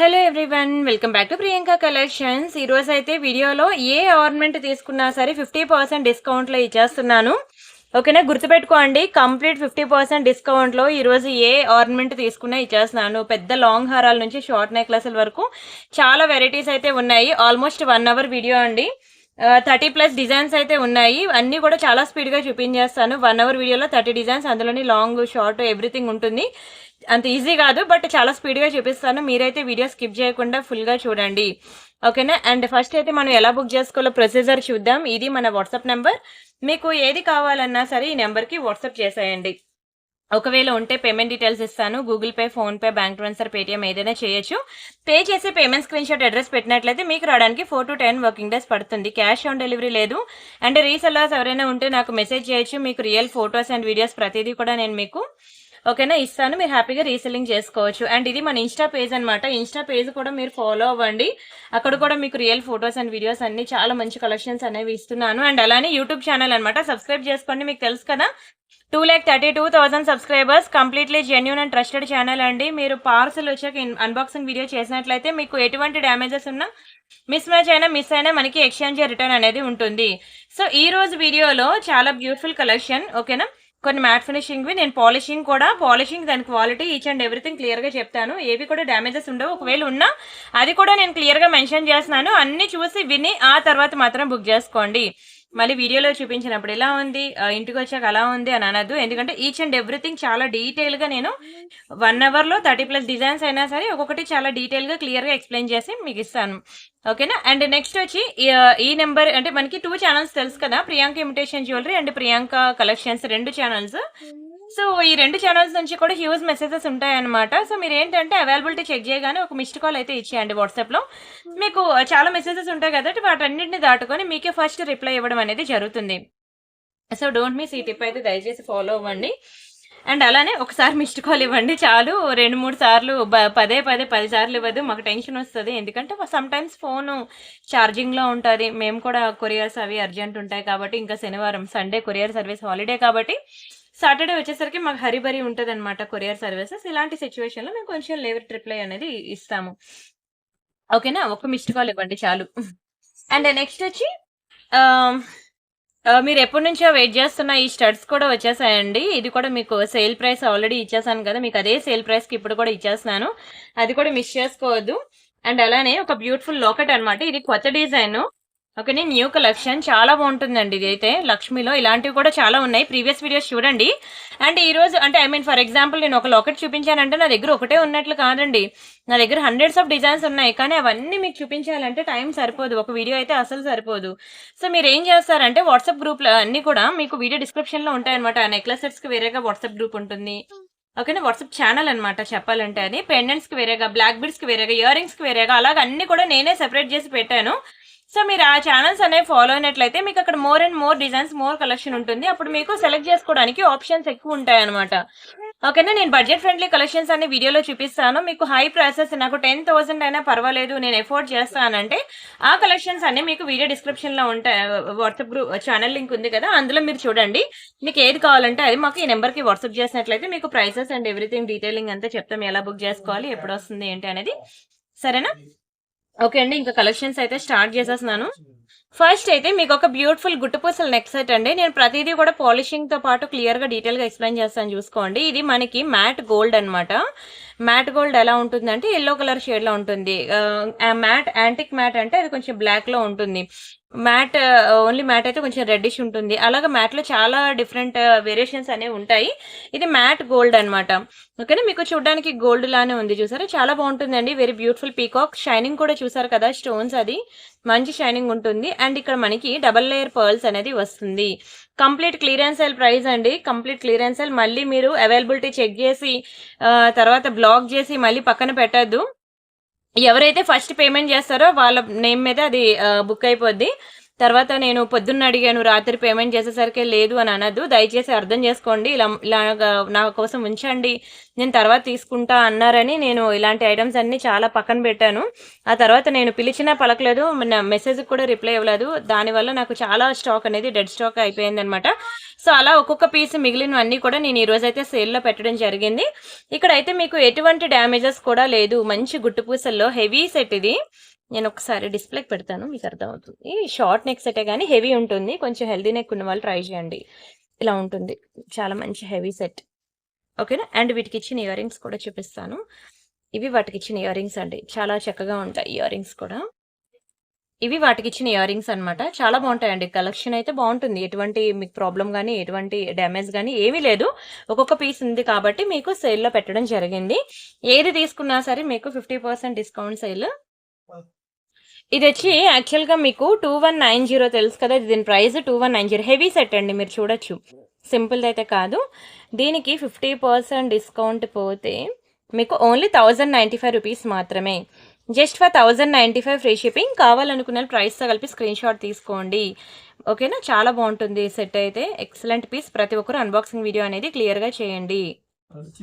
Hello everyone, welcome back to Priyanka collections. ఈ రోజు అయితే వీడియోలో ఏ ఆర్నమెంట్ తీసుకున్నా సరే 50% డిస్కౌంట్లో ఇచ్చేస్తున్నాను. ఓకేనా, గుర్తుపెట్టుకోండి, కంప్లీట్ 50% డిస్కౌంట్లో ఈరోజు ఏ ఆర్నమెంట్ తీసుకున్నా ఇచ్చేస్తున్నాను. పెద్ద లాంగ్ హారాల నుంచి షార్ట్ నెక్లెస్ల వరకు చాలా వెరైటీస్ అయితే ఉన్నాయి. ఆల్మోస్ట్ 1 అవర్ వీడియో అండి. 30+ డిజైన్స్ అయితే ఉన్నాయి. అన్నీ కూడా చాలా స్పీడ్గా చూపించేస్తాను. 1 అవర్ వీడియోలో 30 డిజైన్స్, అందులోని లాంగ్ షార్ట్ ఎవ్రీథింగ్ ఉంటుంది. అంత ఈజీ కాదు, బట్ చాలా స్పీడ్గా చూపిస్తాను. మీరైతే వీడియో స్కిప్ చేయకుండా ఫుల్గా చూడండి, ఓకేనా. అండ్ ఫస్ట్ అయితే మనం ఎలా బుక్ చేసుకోవాలో ప్రొసీజర్ చూద్దాం. ఇది మన వాట్సాప్ నెంబర్. మీకు ఏది కావాలన్నా సరే ఈ నెంబర్కి వాట్సాప్ చేసేయండి. ఒకవేళ ఉంటే పేమెంట్ డీటెయిల్స్ ఇస్తాను. Google pay, PhonePe, bank transfer, Paytm ఏదైనా చేయొచ్చు. పే చేసి పేమెంట్ స్క్రీన్ షాట్ అడ్రస్ పెట్టినట్లయితే మీకు రావడానికి 4 to 10 వర్కింగ్ డేస్ పడుతుంది. క్యాష్ ఆన్ డెలివరీ లేదు. అండ్ రీసెల్లర్స్ ఎవరైనా ఉంటే నాకు మెసేజ్ చేయొచ్చు. మీకు రియల్ ఫొటోస్ అండ్ వీడియోస్ ప్రతిదీ కూడా నేను మీకు ఓకేనా ఇస్తాను. మీరు హ్యాపీగా రీసెల్లింగ్ చేసుకోవచ్చు. అండ్ ఇది మన ఇన్స్టా పేజ్ అనమాట. ఇన్స్టా పేజ్ కూడా మీరు ఫాలో అవ్వండి. అక్కడ కూడా మీకు రియల్ ఫొటోస్ అండ్ వీడియోస్ అన్ని చాలా మంచి కలెక్షన్స్ అనేవి ఇస్తున్నాను. అండ్ అలానే యూట్యూబ్ ఛానల్ అనమాట, సబ్స్క్రైబ్ చేసుకోండి. మీకు తెలుసు కదా, 2,32,000 subscribers. Completely genuine and trusted channel అండి. మీరు పార్సల్ వచ్చాక అన్బాక్సింగ్ వీడియో చేసినట్లయితే మీకు ఎటువంటి డ్యామేజెస్ ఉన్నా, మిస్ అయినా మనకి ఎక్స్చేంజ్ రిటర్న్ అనేది ఉంటుంది. సో ఈ రోజు వీడియోలో చాలా బ్యూటిఫుల్ కలెక్షన్, ఓకేనా. కొన్ని మ్యాట్ ఫినిషింగ్వి, నేను పాలిషింగ్ దాని క్వాలిటీ ఈచ్ అండ్ ఎవ్రీథింగ్ క్లియర్గా చెప్తాను. ఏవి కూడా డ్యామేజెస్ ఉండవు. ఒకవేళ ఉన్నా అది కూడా నేను క్లియర్గా మెన్షన్ చేస్తున్నాను. అన్ని చూసి విని ఆ తర్వాత మాత్రం బుక్ చేసుకోండి. మళ్ళీ వీడియోలో చూపించినప్పుడు ఎలా ఉంది, ఇంటికి వచ్చాక అలా ఉంది అని అనద్దు. ఎందుకంటే ఈచ్ అండ్ ఎవ్రీథింగ్ చాలా డీటెయిల్గా నేను 1 అవర్లో 30+ డిజైన్స్ అయినా సరే ఒక్కొక్కటి చాలా డీటెయిల్గా క్లియర్గా ఎక్స్ప్లెయిన్ చేసి మీకు ఇస్తాను, ఓకేనా. అండ్ నెక్స్ట్ వచ్చి ఈ నెంబర్ అంటే మనకి 2 ఛానల్స్ తెలుసు కదా, Priyanka imitation jewellery and Priyanka collections, 2 channels. So ఈ 2 ఛానల్స్ నుంచి కూడా హ్యూజ్ మెసేజెస్ ఉంటాయన్నమాట. సో మీరు ఏంటంటే అవైలబిలిటీ చెక్ చేయగానే ఒక మిస్డ్ కాల్ అయితే ఇచ్చేయండి. వాట్సాప్లో మీకు చాలా మెసేజెస్ ఉంటాయి కాబట్టి వాటన్నింటిని దాటుకొని మీకే ఫస్ట్ రిప్లై ఇవ్వడం అనేది జరుగుతుంది. సో డోంట్ మిస్ ఈ టిప్ అయితే దయచేసి ఫాలో అవ్వండి. అండ్ అలానే ఒకసారి మిస్డ్ కాల్ ఇవ్వండి చాలు. 2-3 సార్లు పదే 10 సార్లు ఇవ్వదు, మాకు టెన్షన్ వస్తుంది. ఎందుకంటే సమ్ టైమ్స్ ఫోను ఛార్జింగ్లో ఉంటుంది. మేము కూడా కొరియర్స్ అవి అర్జెంట్ ఉంటాయి కాబట్టి, ఇంకా శనివారం సండే కొరియర్ సర్వీస్ హాలిడే కాబట్టి సాటర్డే వచ్చేసరికి మాకు హరిబరి ఉంటుంది అనమాట కొరియర్ సర్వీసెస్. ఇలాంటి సిచ్యువేషన్లో మేము కొంచెం లేట్ రిప్లై అనేది ఇస్తాము, ఓకేనా. ఒక మిస్డ్ కాల్ ఇవ్వండి చాలు. అండ్ నెక్స్ట్ వచ్చి మీరు ఎప్పటి నుంచో వెయిట్ చేస్తున్న ఈ స్టడ్స్ కూడా వచ్చేసాయండి. ఇది కూడా మీకు సేల్ ప్రైస్ ఆల్రెడీ ఇచ్చేసాను కదా, మీకు అదే సేల్ ప్రైస్కి ఇప్పుడు కూడా ఇచ్చేస్తున్నాను. అది కూడా మిస్ చేసుకోవద్దు. అండ్ అలానే ఒక బ్యూటిఫుల్ లాకెట్ అనమాట. ఇది కొత్త డిజైన్, ఓకేనే, న్యూ కలెక్షన్. చాలా బాగుంటుందండి. ఇది అయితే లక్ష్మిలో ఇలాంటివి కూడా చాలా ఉన్నాయి. ప్రీవియస్ వీడియోస్ చూడండి. అండ్ ఈ రోజు అంటే ఫర్ ఎగ్జాంపుల్ నేను ఒక లాకెట్ చూపించానంటే నా దగ్గర ఒకటే ఉన్నట్లు కాదండి. నా దగ్గర హండ్రెడ్స్ ఆఫ్ డిజైన్స్ ఉన్నాయి. కానీ అవన్నీ మీకు చూపించాలంటే టైం సరిపోదు, ఒక వీడియో అయితే అసలు సరిపోదు. సో మీరు ఏం చేస్తారంటే వాట్సాప్ గ్రూప్లో అన్ని కూడా మీకు వీడియో డిస్క్రిప్షన్లో ఉంటాయన్నమాట. ఆ నెక్లెస్ సెట్స్కి వేరేగా వాట్సాప్ గ్రూప్ ఉంటుంది, ఓకేనా. వాట్సాప్ ఛానల్ అనమాట చెప్పాలంటే. అది పెండెంట్స్కి వేరేగా, బ్లాక్ బీడ్స్కి వేరేగా, ఇయర్ రింగ్స్కి వేరేగా, అలాగ అన్ని కూడా నేనే సెపరేట్ చేసి పెట్టాను. సో మీరు ఆ ఛానల్స్ అనేవి ఫాలో అయినట్లయితే మీకు అక్కడ more and more designs, more collection ఉంటుంది. అప్పుడు మీకు సెలెక్ట్ చేసుకోవడానికి ఆప్షన్స్ ఎక్కువ ఉంటాయి అనమాట, ఓకేనా. నేను బడ్జెట్ ఫ్రెండ్లీ కలెక్షన్స్ అన్ని వీడియోలో చూపిస్తాను. మీకు హై ప్రైసెస్ నాకు 10,000 అయినా పర్వాలేదు, నేను ఎఫోర్డ్ చేస్తానంటే ఆ కలెక్షన్స్ అన్ని మీకు వీడియో డిస్క్రిప్షన్లో ఉంటాయి. వాట్సాప్ గ్రూప్ ఛానల్ లింక్ ఉంది కదా, అందులో మీరు చూడండి. మీకు ఏది కావాలంటే అది మాకు ఈ నెంబర్కి వాట్సాప్ చేసినట్లయితే మీకు ప్రైసెస్ అండ్ ఎవ్రీథింగ్ డీటెయిలింగ్ అంతా చెప్తాం, ఎలా బుక్ చేసుకోవాలి, ఎప్పుడు వస్తుంది ఏంటి అనేది, సరేనా. ఓకే అండి, ఇంకా కలెక్షన్స్ అయితే స్టార్ట్ చేసేస్తున్నాను. ఫస్ట్ అయితే మీకు ఒక బ్యూటిఫుల్ గుట్టుపూసల నెక్ సెట్ అండి. నేను ప్రతిదీ కూడా పాలిషింగ్ తో పాటు క్లియర్ గా డీటెయిల్ గా ఎక్స్ప్లెయిన్ చేస్తాను, చూసుకోండి. ఇది మనకి మ్యాట్ గోల్డ్ అనమాట. మ్యాట్ గోల్డ్ ఎలా ఉంటుందంటే ఎల్లో కలర్ షేడ్ లో ఉంటుంది. మ్యాట్ యాంటిక్ మ్యాట్ అంటే అది కొంచెం బ్లాక్ లో ఉంటుంది. మ్యాట్ ఓన్లీ మ్యాట్ అయితే కొంచెం రెడ్డిష్ ఉంటుంది. అలాగే మ్యాట్ లో చాలా డిఫరెంట్ వేరియేషన్స్ అనేవి ఉంటాయి. ఇది మ్యాట్ గోల్డ్ అనమాట, ఓకేనా. మీకు చూడడానికి గోల్డ్ లానే ఉంది, చూసారా, చాలా బాగుంటుందండి. వెరీ బ్యూటిఫుల్ పీకాక్ షైనింగ్ కూడా చూసారు కదా, స్టోన్స్ అది మంచి షైనింగ్ ఉంటుంది. అండ్ ఇక్కడ మనకి డబల్ లేయర్ పర్ల్స్ అనేది వస్తుంది. కంప్లీట్ క్లియరెన్స్ సేల్ ప్రైస్ అండి, కంప్లీట్ క్లియరెన్స్ సేల్. మళ్ళీ మీరు అవైలబిలిటీ చెక్ చేసి తర్వాత బ్లాక్ చేసి మళ్ళీ పక్కన పెట్టద్దు. ఎవరైతే ఫస్ట్ పేమెంట్ చేస్తారో వాళ్ళ నేమ్ మీద అది బుక్ అయిపోద్ది. తర్వాత నేను పొద్దున్న అడిగాను, రాత్రి పేమెంట్ చేసేసరికి లేదు అని అనద్దు. దయచేసి అర్థం చేసుకోండి. ఇలాగా నా కోసం ఉంచండి, నేను తర్వాత తీసుకుంటా అన్నారని నేను ఇలాంటి ఐటమ్స్ అన్ని చాలా పక్కన పెట్టాను. ఆ తర్వాత నేను పిలిచినా పలకలేదు, మెసేజ్కి కూడా రిప్లై ఇవ్వలేదు. దానివల్ల నాకు చాలా స్టాక్ అనేది డెడ్ స్టాక్ అయిపోయింది అనమాట. సో అలా ఒక్కొక్క పీస్ మిగిలినవన్నీ కూడా నేను ఈరోజు అయితే సేల్లో పెట్టడం జరిగింది. ఇక్కడైతే మీకు ఎటువంటి డ్యామేజెస్ కూడా లేదు. మంచి గుట్టు పూసల్లో హెవీ సెట్ ఇది. నేను ఒకసారి డిస్ప్లేకి పెడతాను, మీకు అర్థమవుతుంది. షార్ట్ నెక్ సెటే కానీ హెవీ ఉంటుంది. కొంచెం హెల్దీ నెక్ ఉన్న వాళ్ళు ట్రై చేయండి. ఇలా ఉంటుంది, చాలా మంచి హెవీ సెట్. ఓకేనా. అండ్ వీటికి ఇచ్చిన ఇయర్ రింగ్స్ కూడా చూపిస్తాను. ఇవి వాటికి ఇచ్చిన ఇయర్ రింగ్స్ అండి, చాలా చక్కగా ఉంటాయి ఇయర్ రింగ్స్ కూడా. ఇవి వాటికి ఇచ్చిన ఇయర్ రింగ్స్ అనమాట. చాలా బాగుంటాయండి. కలెక్షన్ అయితే బాగుంటుంది. ఎటువంటి మీకు ప్రాబ్లం కానీ ఎటువంటి డ్యామేజ్ కానీ ఏమీ లేదు. ఒక్కొక్క పీస్ ఉంది కాబట్టి మీకు సేల్లో పెట్టడం జరిగింది. ఏది తీసుకున్నా సరే మీకు 50% డిస్కౌంట్ సేల్. ఇది వచ్చి యాక్చువల్గా మీకు 2190 తెలుసు కదా, దీని ప్రైస్ 2190. హెవీ సెట్ అండి, మీరు చూడొచ్చు. సింపుల్ అయితే కాదు. దీనికి 50% డిస్కౌంట్ పోతే మీకు ఓన్లీ 1095 రూపీస్ మాత్రమే. Just for 1095 free shipping. కావాలనుకున్న ప్రైస్తో కలిపి స్క్రీన్ షాట్ తీసుకోండి. ఓకేనా. చాలా బాగుంటుంది సెట్ అయితే, ఎక్సలెంట్ పీస్. ప్రతి ఒక్కరు అన్బాక్సింగ్ వీడియో అనేది క్లియర్గా చేయండి.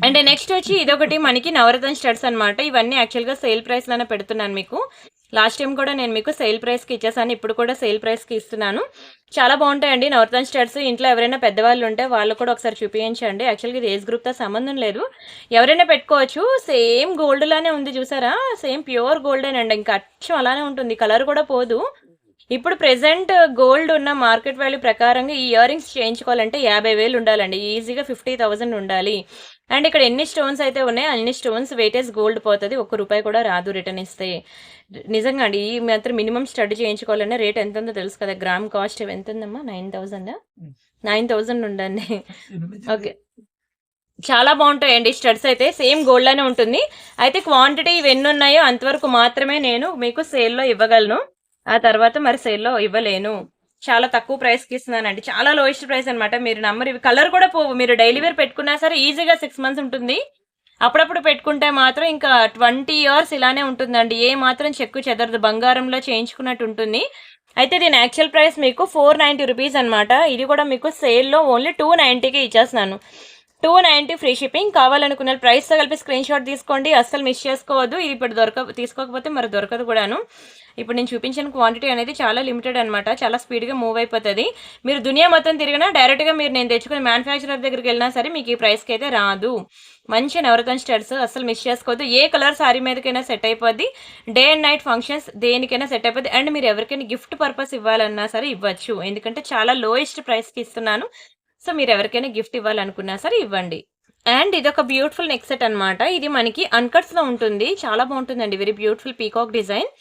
అండ్ నెక్స్ట్ వచ్చి ఇదొకటి మనకి నవరత్న స్టడ్స్ అనమాట. ఇవన్నీ యాక్చువల్గా సేల్ ప్రైస్లోనే పెడుతున్నాను మీకు. లాస్ట్ టైం కూడా నేను మీకు సేల్ ప్రైస్కి ఇచ్చేసాను, ఇప్పుడు కూడా సేల్ ప్రైస్కి ఇస్తున్నాను. చాలా బాగుంటాయండి నవరత్న స్టడ్స్. ఇంట్లో ఎవరైనా పెద్దవాళ్ళు ఉంటే వాళ్ళు కూడా ఒకసారి చూపించండి. యాక్చువల్గా ఇది ఏజ్ గ్రూప్తో సంబంధం లేదు, ఎవరైనా పెట్టుకోవచ్చు. సేమ్ గోల్డ్ లానే ఉంది చూసారా, సేమ్ ప్యూర్ గోల్డెన్ అండి, ఇంకా అచ్చం అలానే ఉంటుంది, కలర్ కూడా పోదు. ఇప్పుడు ప్రెసెంట్ గోల్డ్ ఉన్న మార్కెట్ వాల్యూ ప్రకారంగా ఈ ఇయర్ రింగ్స్ చేయించుకోవాలంటే 50,000 ఉండాలండి, ఈజీగా 50,000 ఉండాలి. అండ్ ఇక్కడ ఎన్ని స్టోన్స్ అయితే ఉన్నాయో అన్ని స్టోన్స్ వెయిటేజ్ గోల్డ్ పోతుంది, ₹1 కూడా రాదు రిటర్న్ ఇస్తే. నిజంగా అండి, ఈ మాత్రం మినిమం స్టడీ చేయించుకోవాలనే రేట్ ఎంత ఉందో తెలుసు కదా. గ్రామ్ కాస్ట్ ఎంత ఉందమ్మా? 9,000 ఉండండి. ఓకే, చాలా బాగుంటాయండి స్టడ్స్ అయితే, సేమ్ గోల్డ్ లానే ఉంటుంది. అయితే క్వాంటిటీ ఇవి ఎన్ని ఉన్నాయో అంతవరకు మాత్రమే నేను మీకు సేల్లో ఇవ్వగలను, ఆ తర్వాత మరి సేల్లో ఇవ్వలేను. చాలా తక్కువ ప్రైస్కి ఇస్తున్నానండి, చాలా లోయెస్ట్ ప్రైస్ అనమాట. మీరు నమ్మరు, ఇవి కలర్ కూడా పోవు. మీరు డైలీ వేర్ పెట్టుకున్నా సరే ఈజీగా 6 months ఉంటుంది. అప్పుడప్పుడు పెట్టుకుంటే మాత్రం ఇంకా 20 years ఇలానే ఉంటుందండి, ఏ మాత్రం చెక్కు చెదరదు, బంగారంలో చేయించుకున్నట్టు ఉంటుంది. అయితే దీని యాక్చువల్ ప్రైస్ మీకు 490 రూపీస్ అనమాట. ఇది కూడా మీకు సేల్లో ఓన్లీ 290కి ఇచ్చేస్తున్నాను. 290 ఫ్రీ షిప్పింగ్. కావాలనుకున్న ప్రైస్తో కలిపి స్క్రీన్ షాట్ తీసుకోండి, అస్సలు మిస్ చేసుకోవద్దు. ఇది ఇప్పుడు తీసుకోకపోతే మరి దొరకదు కూడాను. ఇప్పుడు నేను చూపించిన క్వాంటిటీ అనేది చాలా లిమిటెడ్ అనమాట, చాలా స్పీడ్గా మూవ్ అయిపోతుంది. మీరు దునియా మొత్తం తిరిగినా డైరెక్ట్గా మీరు నేను తెచ్చుకునే మ్యానుఫ్యాక్చరర్ దగ్గరికి వెళ్ళినా సరే మీకు ఈ ప్రైస్కి అయితే రాదు. మంచి నవరత్న స్టడ్స్, అస్సలు మిస్ చేసుకోవద్దు. ఏ కలర్ సారీ మీదకైనా సెట్ అయిపోద్ది, డే అండ్ నైట్ ఫంక్షన్స్ దేనికైనా సెట్ అయిపోద్ది. అండ్ మీరు ఎవరికైనా గిఫ్ట్ పర్పస్ ఇవ్వాలన్నా సరే ఇవ్వచ్చు, ఎందుకంటే చాలా లోయెస్ట్ ప్రైస్కి ఇస్తున్నాను. సో మీరు ఎవరికైనా గిఫ్ట్ ఇవ్వాలనుకున్నా సరే ఇవ్వండి. అండ్ ఇది ఒక బ్యూటిఫుల్ నెక్ సెట్ అనమాట. ఇది మనకి అన్కట్స్లో ఉంటుంది, చాలా బాగుంటుందండి. Very beautiful peacock design.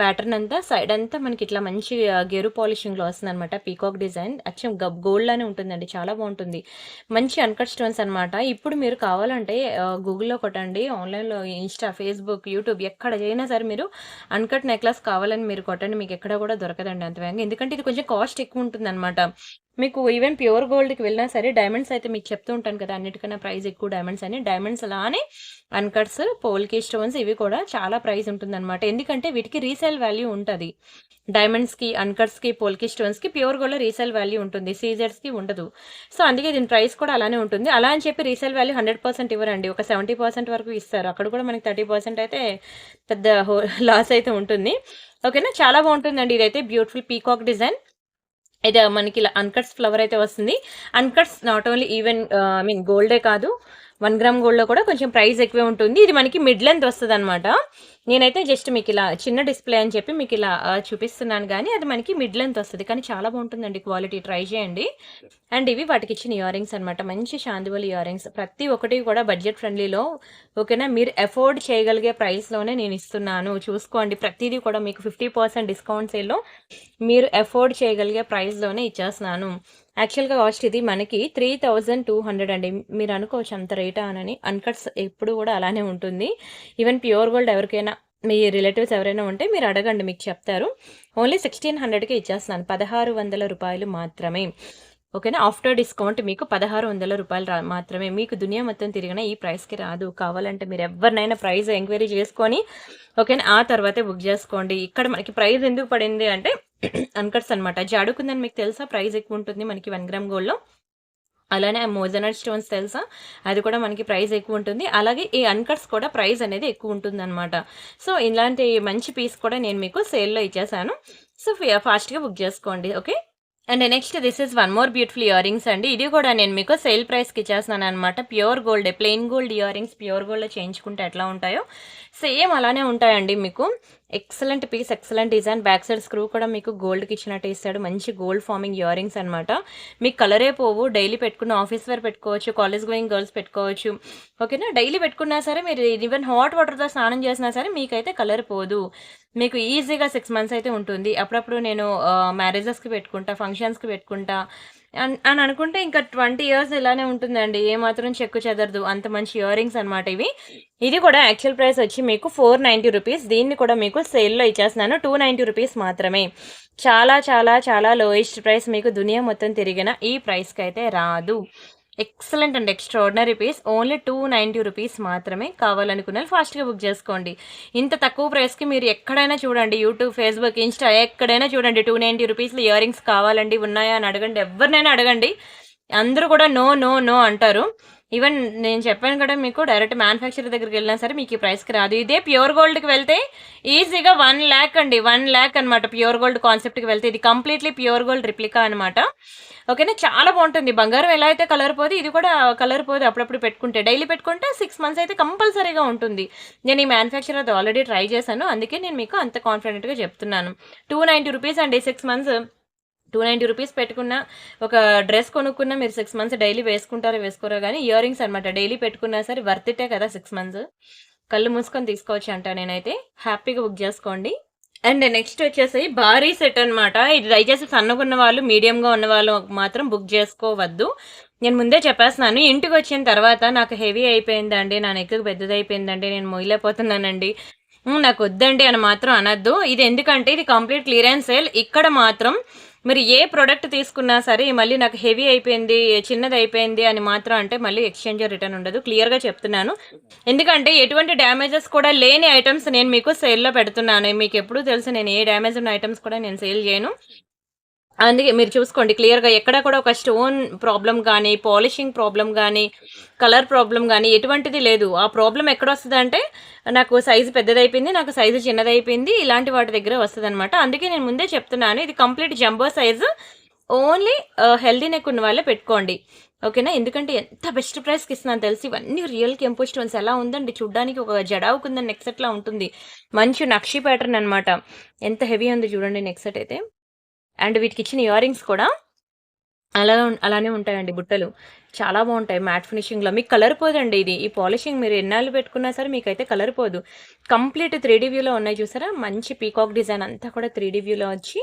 Pattern అంతా సైడ్ అంతా మనకి ఇట్లా మంచి గెరు పాలిషింగ్లో వస్తుంది అనమాట. పీకాక్ డిజైన్ అచ్చం గోల్డ్ లానే ఉంటుందండి, చాలా బాగుంటుంది. మంచి అన్కట్ స్టోన్స్ అనమాట. ఇప్పుడు మీరు కావాలంటే గూగుల్లో కొట్టండి, ఆన్లైన్లో ఇన్స్టా, ఫేస్బుక్, యూట్యూబ్ ఎక్కడ అయినా సరే మీరు అన్కట్ నెక్లెస్ కావాలని మీరు కొట్టండి, మీకు ఎక్కడ కూడా దొరకదండి అంత వేగంగా, ఎందుకంటే ఇది కొంచెం కాస్ట్ ఎక్కువ ఉంటుంది అనమాట. మీకు ఈవెన్ ప్యూర్ గోల్డ్కి వెళ్ళినా సరే, డైమండ్స్ అయితే మీకు చెప్తూ ఉంటాను కదా అన్నిటికన్నా ప్రైస్ ఎక్కువ డైమండ్స్ అని. డైమండ్స్ అలానే అన్కట్స్, పోల్కి స్టోన్స్ ఇవి కూడా చాలా ప్రైస్ ఉంటుంది అనమాట, ఎందుకంటే వీటికి రీసేల్ వాల్యూ ఉంటుంది. డైమండ్స్కి, అన్కట్స్కి, పోల్కి స్టోన్స్కి ప్యూర్ గోల్డ్లో రీసేల్ వాల్యూ ఉంటుంది, సీజర్స్కి ఉండదు. సో అందుకే దీని ప్రైస్ కూడా అలానే ఉంటుంది. అలా అని చెప్పి రీసేల్ వాల్యూ 100% ఇవ్వరండి, ఒక 70% వరకు ఇస్తారు. అక్కడ కూడా మనకి 30% అయితే పెద్ద లాస్ అయితే ఉంటుంది. ఓకేనా, చాలా బాగుంటుందండి. ఇదైతే బ్యూటిఫుల్ పీకాక్ డిజైన్. ఇది మనకి ఇలా అన్కట్స్ ఫ్లవర్ అయితే వస్తుంది. అన్కట్స్ నాట్ ఓన్లీ ఈవెన్ గోల్డే కాదు, 1 గ్రామ్ గోల్డ్లో కూడా కొంచెం ప్రైస్ ఎక్కువే ఉంటుంది. ఇది మనకి మిడ్ లెంత్ వస్తుంది అనమాట. నేనైతే జస్ట్ మీకు ఇలా చిన్న డిస్ప్లే అని చెప్పి మీకు ఇలా చూపిస్తున్నాను, కానీ అది మనకి మిడ్ లెంత్ వస్తుంది, కానీ చాలా బాగుంటుందండి క్వాలిటీ, ట్రై చేయండి. అండ్ ఇవి వాటికి ఇచ్చిన ఇయర్ రింగ్స్ అనమాట, మంచి చాందివల్ ఇయర్ రింగ్స్. ప్రతి ఒక్కటి కూడా బడ్జెట్ ఫ్రెండ్లీలో, ఓకేనా, మీరు అఫోర్డ్ చేయగలిగే ప్రైస్లోనే నేను ఇస్తున్నాను. చూసుకోండి, ప్రతిదీ కూడా మీకు 50% డిస్కౌంట్ సేల్లో మీరు అఫోర్డ్ చేయగలిగే ప్రైస్లోనే ఇచ్చేస్తున్నాను. యాక్చువల్గా కాస్ట్ ఇది మనకి 3,200 అండి. మీరు అనుకోవచ్చు అంత రేటా అని, అన్కట్స్ ఎప్పుడు కూడా అలానే ఉంటుంది. ఈవెన్ ప్యూర్ గోల్డ్ ఎవరికైనా మీ రిలేటివ్స్ ఎవరైనా ఉంటే మీరు అడగండి, మీకు చెప్తారు. ఓన్లీ 1,600కి ఇచ్చేస్తున్నాను, 1,600 రూపాయలు మాత్రమే. ఓకేనా, ఆఫ్టర్ డిస్కౌంట్ మీకు 1,600 రూపాయలు మాత్రమే. మీకు దునియా మొత్తం తిరిగినా ఈ ప్రైస్కి రాదు. కావాలంటే మీరు ఎవరినైనా ప్రైస్ ఎంక్వైరీ చేసుకొని, ఓకేనా, ఆ తర్వాతే బుక్ చేసుకోండి. ఇక్కడ మనకి ప్రైస్ ఎందుకు పడింది అంటే అన్కట్స్ అనమాట. జాడుకుందని మీకు తెలుసా? ప్రైస్ ఎక్కువ ఉంటుంది మనకి 1 గ్రామ్ గోల్డ్‌లో. అలానే మోజనట్ స్టోన్స్ తెలుసా? అది కూడా మనకి ప్రైస్ ఎక్కువ ఉంటుంది. అలాగే ఈ అన్కట్స్ కూడా ప్రైస్ అనేది ఎక్కువ ఉంటుందన్నమాట. సో, ఇలాంటి మంచి పీస్ కూడా నేను మీకు సేల్‌లో ఇచ్చేసాను. సో, ఫాస్ట్‌గా బుక్ చేసుకోండి. Okay. And next this is one more beautiful earrings అండి. ఇది కూడా నేను మీకు సేల్ ప్రైస్కి ఇచ్చేస్తున్నాను అనమాట. Pure gold, plain gold earrings pure గోల్డ్లో చేయించుకుంటే ఎట్లా ఉంటాయో సేమ్ అలానే ఉంటాయండి మీకు. Excellent piece, excellent design. Back side screw కూడా మీకు గోల్డ్కి ఇచ్చినట్టు ఇస్తాడు. మంచి గోల్డ్ ఫార్మింగ్ ఇయర్ రింగ్స్ అనమాట. మీకు కలరే పోవు. డైలీ పెట్టుకున్న ఆఫీస్ వేర్ పెట్టుకోవచ్చు, కాలేజ్ గోయింగ్ గర్ల్స్ పెట్టుకోవచ్చు. ఓకేనా? డైలీ పెట్టుకున్నా సరే, మీరు ఈవెన్ హాట్ వాటర్తో స్నానం చేసినా సరే మీకైతే కలర్ పోదు. మీకు ఈజీగా 6 మంత్స్ అయితే ఉంటుంది. అప్పుడప్పుడు నేను మ్యారేజెస్కి పెట్టుకుంటా, ఫంక్షన్స్కి పెట్టుకుంటా అని అనుకుంటే ఇంకా 20 ఇయర్స్ ఇలానే ఉంటుందండి. ఏమాత్రం చెక్కు చెదరదు. అంత మంచి ఇయర్ రింగ్స్ అనమాట ఇవి. ఇది కూడా యాక్చువల్ ప్రైస్ వచ్చి మీకు 490 రూపీస్. దీన్ని కూడా మీకు సేల్లో ఇచ్చేస్తున్నాను 290 రూపీస్ మాత్రమే. చాలా చాలా చాలా లోయెస్ట్ ప్రైస్. మీకు దునియా మొత్తం తిరిగిన ఈ ప్రైస్కి అయితే రాదు. Excellent and extraordinary piece. Only 290 rupees మాత్రమే. కావాలనుకున్న ఫాస్ట్గా బుక్ చేసుకోండి. ఇంత తక్కువ ప్రైస్కి మీరు ఎక్కడైనా చూడండి, యూట్యూబ్, ఫేస్బుక్, ఇన్స్టా ఎక్కడైనా చూడండి 290 రూపీస్లో ఇయర్ రింగ్స్ కావాలండి, ఉన్నాయా అని అడగండి. ఎవరినైనా అడగండి, అందరూ కూడా నో నో నో అంటారు. ఈవెన్ నేను చెప్పాను కదా మీకు, డైరెక్ట్ మ్యానుఫ్యాక్చరర్ దగ్గరికి వెళ్ళినా సరే మీకు ఈ ప్రైస్కి రాదు. ఇదే ప్యూర్ గోల్డ్కి వెళ్తే ఈజీగా 1 ల్యాక్ అండి, 1 ల్యాక్ అనమాట. ప్యూర్ గోల్డ్ కాన్సెప్ట్కి వెళ్తే ఇది కంప్లీట్లీ ప్యూర్ గోల్డ్ రిప్లికా అనమాట. ఓకేనా? చాలా బాగుంటుంది. బంగారం ఎలా అయితే కలర్ పోదు, ఇది కూడా కలర్ పోదు. అప్పుడప్పుడు పెట్టుకుంటే, డైలీ పెట్టుకుంటే 6 మంత్స్ అయితే కంపల్సరీగా ఉంటుంది. నేను ఈ మ్యానుఫ్యాక్చరర్ ఆల్రెడీ ట్రై చేశాను, అందుకే నేను మీకు అంత కాన్ఫిడెంట్గా చెప్తున్నాను. 290 రూపీస్ అండి. 6 మంత్స్ 290 రూపీస్ పెట్టుకున్న ఒక డ్రెస్ కొనుక్కున్నా మీరు 6 మంత్స్ డైలీ వేసుకుంటారో వేసుకోరో కానీ ఇయర్ రింగ్స్ అనమాట. డైలీ పెట్టుకున్నా సరే వర్త్ ఇటే కదా 6 మంత్స్. కళ్ళు మూసుకొని తీసుకోవచ్చు అంట నేనైతే. హ్యాపీగా బుక్ చేసుకోండి. అండ్ నెక్స్ట్ వచ్చేసి భారీ సెట్ అనమాట. ఇది దయచేసి సన్నగా ఉన్న వాళ్ళు, మీడియంగా ఉన్న వాళ్ళు మాత్రం బుక్ చేసుకోవద్దు. నేను ముందే చెప్పేస్తున్నాను. ఇంటికి వచ్చిన తర్వాత నాకు హెవీ అయిపోయిందండి, నా నెక్ పెద్దదైపోయిందండి, నేను మొయ్యలేకపోతున్నానండి, నాకు వద్దండి అని మాత్రం అనద్దు. ఇది ఎందుకంటే ఇది కంప్లీట్ క్లియరెన్స్ సేల్. ఇక్కడ మాత్రం మీరు ఏ ప్రోడక్ట్ తీసుకున్నా సరే మళ్ళీ నాకు హెవీ అయిపోయింది, చిన్నది అయిపోయింది అని మాత్రం అంటే మళ్ళీ ఎక్స్చేంజ్ రిటర్న్ ఉండదు. క్లియర్గా చెప్తున్నాను. ఎందుకంటే ఎటువంటి డ్యామేజెస్ కూడా లేని ఐటమ్స్ నేను మీకు సేల్లో పెడుతున్నాను. మీకు ఎప్పుడూ తెలుసు, నేను ఏ డ్యామేజ్ ఉన్న ఐటమ్స్ కూడా నేను సేల్ చేయను. అందుకే మీరు చూసుకోండి క్లియర్గా. ఎక్కడ కూడా ఒక స్టోన్ ప్రాబ్లం కానీ, పాలిషింగ్ ప్రాబ్లం కానీ, కలర్ ప్రాబ్లం కానీ ఎటువంటిది లేదు. ఆ ప్రాబ్లం ఎక్కడ వస్తుంది అంటే, నాకు సైజు పెద్దదైపోయింది, నాకు సైజు చిన్నదైపోయింది, ఇలాంటి వాటి దగ్గర వస్తుంది అనమాట. అందుకే నేను ముందే చెప్తున్నాను, ఇది complete jumbo size. Only healthy neck ఉన్న వాళ్ళే పెట్టుకోండి. ఓకేనా? ఎందుకంటే ఎంత బెస్ట్ ప్రైస్కి ఇస్తున్నాను తెలిసి. ఇవన్నీ రియల్ కెంపు స్టోన్స్. ఎలా ఉందండి చూడడానికి, ఒక జడావుకుందని నెక్ సెట్లా ఉంటుంది. మంచి నక్షి ప్యాటర్న్ అనమాట. ఎంత హెవీ ఉంది చూడండి నెక్ సెట్ అయితే. అండ్ వీటికి ఇచ్చిన ఇయర్ రింగ్స్ కూడా అలానే ఉంటాయండి. బుట్టలు చాలా బాగుంటాయి మ్యాట్ ఫినిషింగ్లో. మీకు కలర్ పోదండి. ఇది ఈ పాలిషింగ్ మీరు ఎన్నాళ్ళు పెట్టుకున్నా సరే మీకైతే కలర్ పోదు. కంప్లీట్ 3D వ్యూలో ఉన్నాయి చూసారా? మంచి పీకాక్ డిజైన్ అంతా కూడా 3D వ్యూలో వచ్చి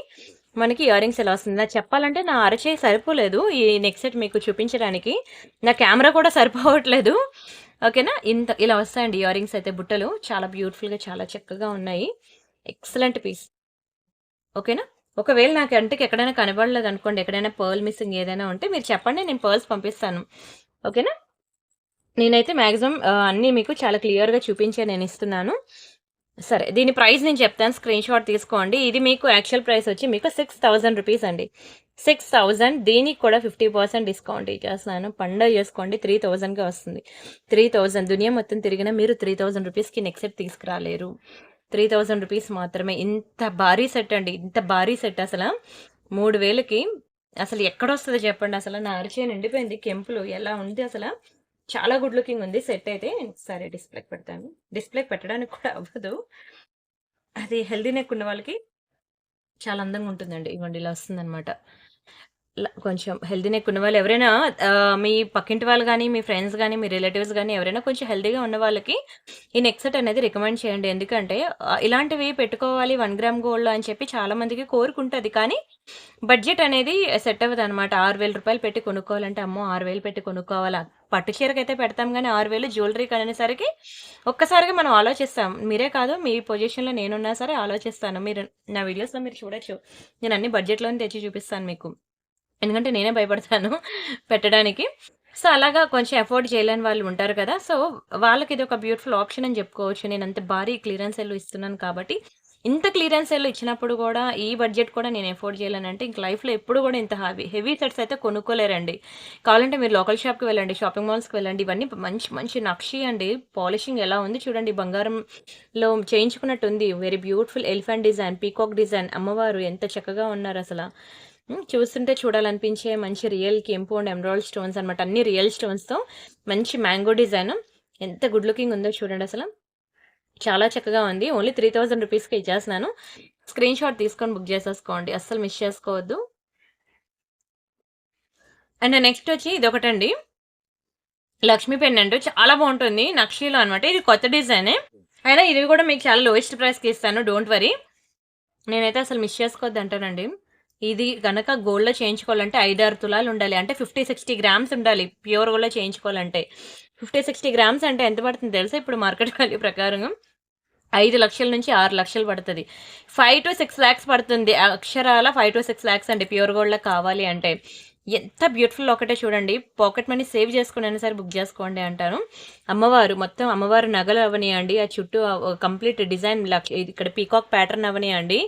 మనకి ఇయర్ రింగ్స్ ఎలా వస్తుంది. నాకు చెప్పాలంటే నా అరచేయి సరిపోలేదు ఈ నెక్ సెట్ మీకు చూపించడానికి. నా కెమెరా కూడా సరిపోవట్లేదు. ఓకేనా? ఇలా వస్తాయండి ఇయర్ రింగ్స్ అయితే. బుట్టలు చాలా బ్యూటిఫుల్గా, చాలా చక్కగా ఉన్నాయి. Excellent piece. ఓకేనా? ఒకవేళ నాకు అంటికి ఎక్కడైనా కనబడలేదు అనుకోండి, ఎక్కడైనా పర్ల్ మిస్సింగ్ ఏదైనా ఉంటే మీరు చెప్పండి, నేను పర్ల్స్ పంపిస్తాను. ఓకేనా? నేనైతే మ్యాక్సిమం అన్నీ మీకు చాలా క్లియర్గా చూపించే నేను ఇస్తున్నాను. సరే, దీని ప్రైస్ నేను చెప్తాను, స్క్రీన్ షాట్ తీసుకోండి. ఇది మీకు యాక్చువల్ ప్రైస్ వచ్చి మీకు 6000 రూపీస్ అండి. 6000. దీనికి కూడా 50% డిస్కౌంట్ ఇచ్చేస్తున్నాను. పండుగ చేసుకోండి, 3000గా వస్తుంది. 3000. దునియా మొత్తం తిరిగినా మీరు 3000 రూపీస్కి నెక్ సెట్ తీసుకురాలేరు. 3000 రూపీస్ మాత్రమే. ఇంత భారీ సెట్ అండి, ఇంత భారీ సెట్ అసలు 3000కి అసలు ఎక్కడొస్తుంది చెప్పండి? అసలు నా అరిచే నిండిపోయింది కెంపులు. ఎలా ఉంది అసలు? చాలా గుడ్ లుకింగ్ ఉంది సెట్ అయితే. సరే, డిస్ప్లేకి పెడతాను. డిస్ప్లేకి పెట్టడానికి కూడా అవ్వదు, అది హెల్దీ నెక్ ఉన్న వాళ్ళకి చాలా అందంగా ఉంటుందండి. ఇవ్వండి, ఇలా వస్తుంది అనమాట. కొంచెం హెల్దీ నెక్ ఉన్న వాళ్ళు ఎవరైనా, మీ పక్కింటి వాళ్ళు కానీ, మీ ఫ్రెండ్స్ కానీ, మీ రిలేటివ్స్ కానీ ఎవరైనా కొంచెం హెల్దీగా ఉన్న వాళ్ళకి ఈ నెక్ సెట్ అనేది రికమెండ్ చేయండి. ఎందుకంటే ఇలాంటివి పెట్టుకోవాలి 1 గ్రామ్ గోల్డ్ అని చెప్పి చాలా మందికి కోరుకుంటుంది, కానీ బడ్జెట్ అనేది సెట్ అవ్వదు అనమాట. 6000 రూపాయలు పెట్టి కొనుక్కోవాలంటే, అమ్మో 6000 పెట్టి కొనుక్కోవాలా? పట్టు చీరకైతే పెడతాం, కానీ 6000 జ్యువెలరీకి అనేసరికి ఒక్కసారిగా మనం ఆలోచిస్తాం. మీరే కాదు, మీ పొజిషన్లో నేనున్నా సరే ఆలోచిస్తాను. మీరు నా వీడియోస్లో మీరు చూడొచ్చు, నేను అన్ని బడ్జెట్లోనే తెచ్చి చూపిస్తాను మీకు. ఎందుకంటే నేనే భయపడతాను పెట్టడానికి. సో అలాగా కొంచెం అఫోర్డ్ చేయలేని వాళ్ళు ఉంటారు కదా, సో వాళ్ళకి ఇది ఒక బ్యూటిఫుల్ ఆప్షన్ అని చెప్పుకోవచ్చు. నేను అంత భారీ క్లియరెన్స్ సెల్ ఇస్తున్నాను కాబట్టి ఇంత క్లియరెన్స్ సేల్ ఇచ్చినప్పుడు కూడా ఈ బడ్జెట్ కూడా నేను ఎఫోర్డ్ చేయలేనంటే ఇంక లైఫ్లో ఎప్పుడు కూడా ఇంత హెవీ సెట్స్ అయితే కొనుక్కోలేరండి. కావాలంటే మీరు లోకల్ షాప్కి వెళ్ళండి, షాపింగ్ మాల్స్కి వెళ్ళండి, ఇవన్నీ మంచి మంచి నక్షి అండి. పాలిషింగ్ ఎలా ఉంది చూడండి, బంగారంలో చేయించుకున్నట్టు ఉంది. Very beautiful elephant design, peacock design, అమ్మవారు ఎంత చక్కగా ఉన్నారు అసలు. చూస్తుంటే చూడాలనిపించే మంచి రియల్ కెంపు అండ్ ఎమరాల్డ్ స్టోన్స్ అనమాట, అన్ని రియల్ స్టోన్స్తో మంచి మ్యాంగో డిజైన్. ఎంత గుడ్ లుకింగ్ ఉందో చూడండి అసలు, చాలా చక్కగా ఉంది. ఓన్లీ 3000 రూపీస్కి ఇచ్చేస్తున్నాను. స్క్రీన్ షాట్ తీసుకొని బుక్ చేసేసుకోండి, అస్సలు మిస్ చేసుకోవద్దు. అండ్ నెక్స్ట్ వచ్చి ఇది ఒకటండి, లక్ష్మీ పెండెంట్ చాలా బాగుంటుంది, నక్షీలో అనమాట. ఇది కొత్త డిజైనే అయినా ఇది కూడా మీకు చాలా లోయెస్ట్ ప్రైస్కి ఇస్తాను, డోంట్ వరీ. నేనైతే అసలు మిస్ చేసుకోవద్దు అంటానండి. ఇది కనుక గోల్డ్లో చేయించుకోవాలంటే 5-6 తులాలు ఉండాలి, అంటే 50-60 గ్రామ్స్ ఉండాలి ప్యూర్ గోల్డ్లో చేయించుకోవాలంటే. 50-60 గ్రామ్స్ అంటే ఎంత పడుతుంది తెలుసా ఇప్పుడు మార్కెట్ వాల్యూ ప్రకారం? 5 లక్షల నుంచి 6 లక్షలు పడుతుంది. 5 to 6 lakhs పడుతుంది అక్షరాల, 5 to 6 lakhs అండి ప్యూర్ గోల్డ్లో కావాలి అంటే. ఎంత బ్యూటిఫుల్ ఒకటే చూడండి, పాకెట్ మనీ సేవ్ చేసుకుని సరే బుక్ చేసుకోండి అంటాను. అమ్మవారు మొత్తం అమ్మవారు నగలు అవనియండి, ఆ చుట్టూ కంప్లీట్ డిజైన్ ఇక్కడ పీకాక్ ప్యాటర్న్ అవనియండి,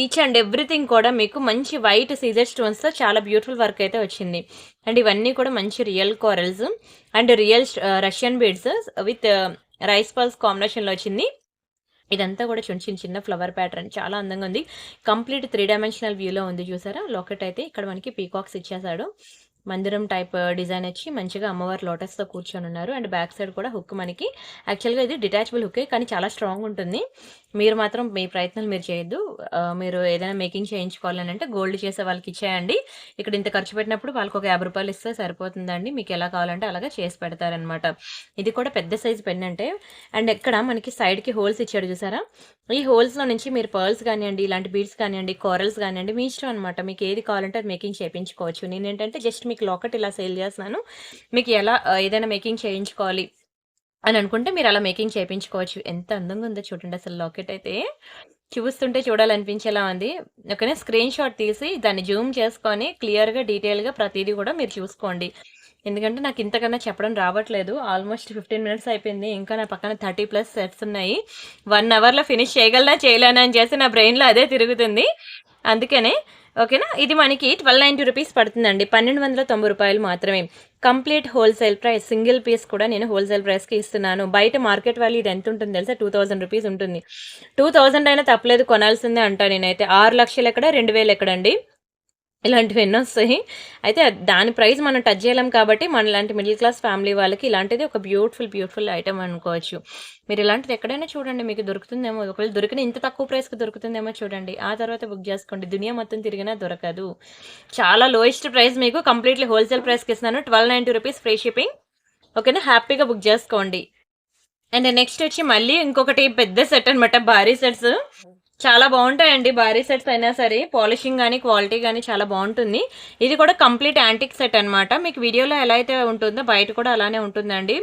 ఈచ్ అండ్ ఎవ్రీథింగ్ కూడా మీకు మంచి వైట్ సీజర్ స్టోన్స్తో చాలా బ్యూటిఫుల్ వర్క్ అయితే వచ్చింది. అండ్ ఇవన్నీ కూడా మంచి real corals and real Russian beads with rice pearls కాంబినేషన్లో వచ్చింది. ఇదంతా కూడా చిన్న చిన్న ఫ్లవర్ ప్యాటర్న్ చాలా అందంగా ఉంది. కంప్లీట్ 3 డైమెన్షనల్ వ్యూలో ఉంది చూసారా. లాకెట్ అయితే ఇక్కడ మనకి పీకాక్స్ ఇచ్చేసాడు, మందిరం టైప్ డిజైన్ వచ్చి మంచిగా అమ్మవారు లోటస్తో కూర్చొని ఉన్నారు. అండ్ బ్యాక్ సైడ్ కూడా హుక్ మనకి, యాక్చువల్గా ఇది డిటాచబుల్ హుక్కే కానీ చాలా స్ట్రాంగ్ ఉంటుంది. మీరు మాత్రం మీ ప్రయత్నాలు మీరు చేయొద్దు. మీరు ఏదైనా మేకింగ్ చేయించుకోవాలని అంటే గోల్డ్ చేసే వాళ్ళకి ఇచ్చేయండి. ఇక్కడ ఇంత ఖర్చు పెట్టినప్పుడు వాళ్ళకి ఒక 50 రూపాయలు ఇస్తే సరిపోతుందండి, మీకు ఎలా కావాలంటే అలాగే చేసి పెడతారనమాట. ఇది కూడా పెద్ద సైజు పెండెంటే. అండ్ ఇక్కడ మనకి సైడ్కి హోల్స్ ఇచ్చాడు చూసారా, ఈ హోల్స్లో నుంచి మీరు పర్ల్స్ కానివ్వండి, ఇలాంటి బీడ్స్ కానివ్వండి, కోరల్స్ కానివ్వండి, మీ ఇష్టం అనమాట, మీకు ఏది కావాలంటే అది మేకింగ్ చేయించుకోవచ్చు. నేను ఏంటంటే జస్ట్ మీకు లాకెట్ ఇలా సేల్ చేస్తున్నాను, మీకు ఎలా ఏదైనా మేకింగ్ చేయించుకోవాలి అని అనుకుంటే మీరు అలా మేకింగ్ చేయించుకోవచ్చు. ఎంత అందంగా ఉందో చూడండి అసలు, లాకెట్ అయితే చూస్తుంటే చూడాలనిపించేలా ఉంది. ఓకేనా, స్క్రీన్ షాట్ తీసి దాన్ని జూమ్ చేసుకొని క్లియర్గా డీటెయిల్గా ప్రతిదీ కూడా మీరు చూసుకోండి. ఎందుకంటే నాకు ఇంతకన్నా చెప్పడం రావట్లేదు. ఆల్మోస్ట్ 15 minutes అయిపోయింది, ఇంకా నా పక్కన 30+ సెట్స్ ఉన్నాయి. 1 hourలో ఫినిష్ చేయగలనా చేయలేనా అని చేసి నా బ్రెయిన్లో అదే తిరుగుతుంది, అందుకనే. ఓకేనా, ఇది మనకి 1290 రూపీస్ పడుతుందండి, 1290 రూపాయలు మాత్రమే. Complete wholesale price, single piece కూడా నేను హోల్సేల్ ప్రైస్కి ఇస్తున్నాను. బయట మార్కెట్ వాల్యూ ఇది ఎంత ఉంటుంది తెలుసా, 2000 రూపీస్ ఉంటుంది. 2000 అయినా తప్పలేదు, కొనాల్సిందే అంటా నేనైతే. 6 లక్షలు ఎక్కడ, 2000 ఎక్కడండి, ఇలాంటివి ఎన్నో వస్తాయి. అయితే దాని ప్రైస్ మనం టచ్ చేయలేం కాబట్టి మన ఇలాంటి మిడిల్ క్లాస్ ఫ్యామిలీ వాళ్ళకి ఇలాంటిది ఒక బ్యూటిఫుల్ ఐటమ్ అనుకోవచ్చు. మీరు ఇలాంటిది ఎక్కడైనా చూడండి, మీకు దొరుకుతుందేమో. ఒకవేళ దొరికిన ఇంత తక్కువ ప్రైస్కి దొరుకుతుందేమో చూడండి, ఆ తర్వాత బుక్ చేసుకోండి. దునియా మొత్తం తిరిగినా దొరకదు. చాలా లోయెస్ట్ ప్రైస్ మీకు కంప్లీట్లీ హోల్సేల్ ప్రైస్కి ఇస్తున్నాను, 1290 రూపీస్ ఫ్రీ షిప్పింగ్. ఓకేనా, హ్యాపీగా బుక్ చేసుకోండి. అండ్ నెక్స్ట్ వచ్చి మళ్ళీ ఇంకొకటి పెద్ద సెట్ అనమాట, భారీ సెట్స్ చాలా బాగుంటాయండి. భారీ సెట్స్ అయినా సరే పాలిషింగ్ కానీ క్వాలిటీ కానీ చాలా బాగుంటుంది. ఇది కూడా కంప్లీట్ యాంటిక్ సెట్ అనమాట. మీకు వీడియోలో ఎలా అయితే ఉంటుందో బయట కూడా అలానే ఉంటుందండి.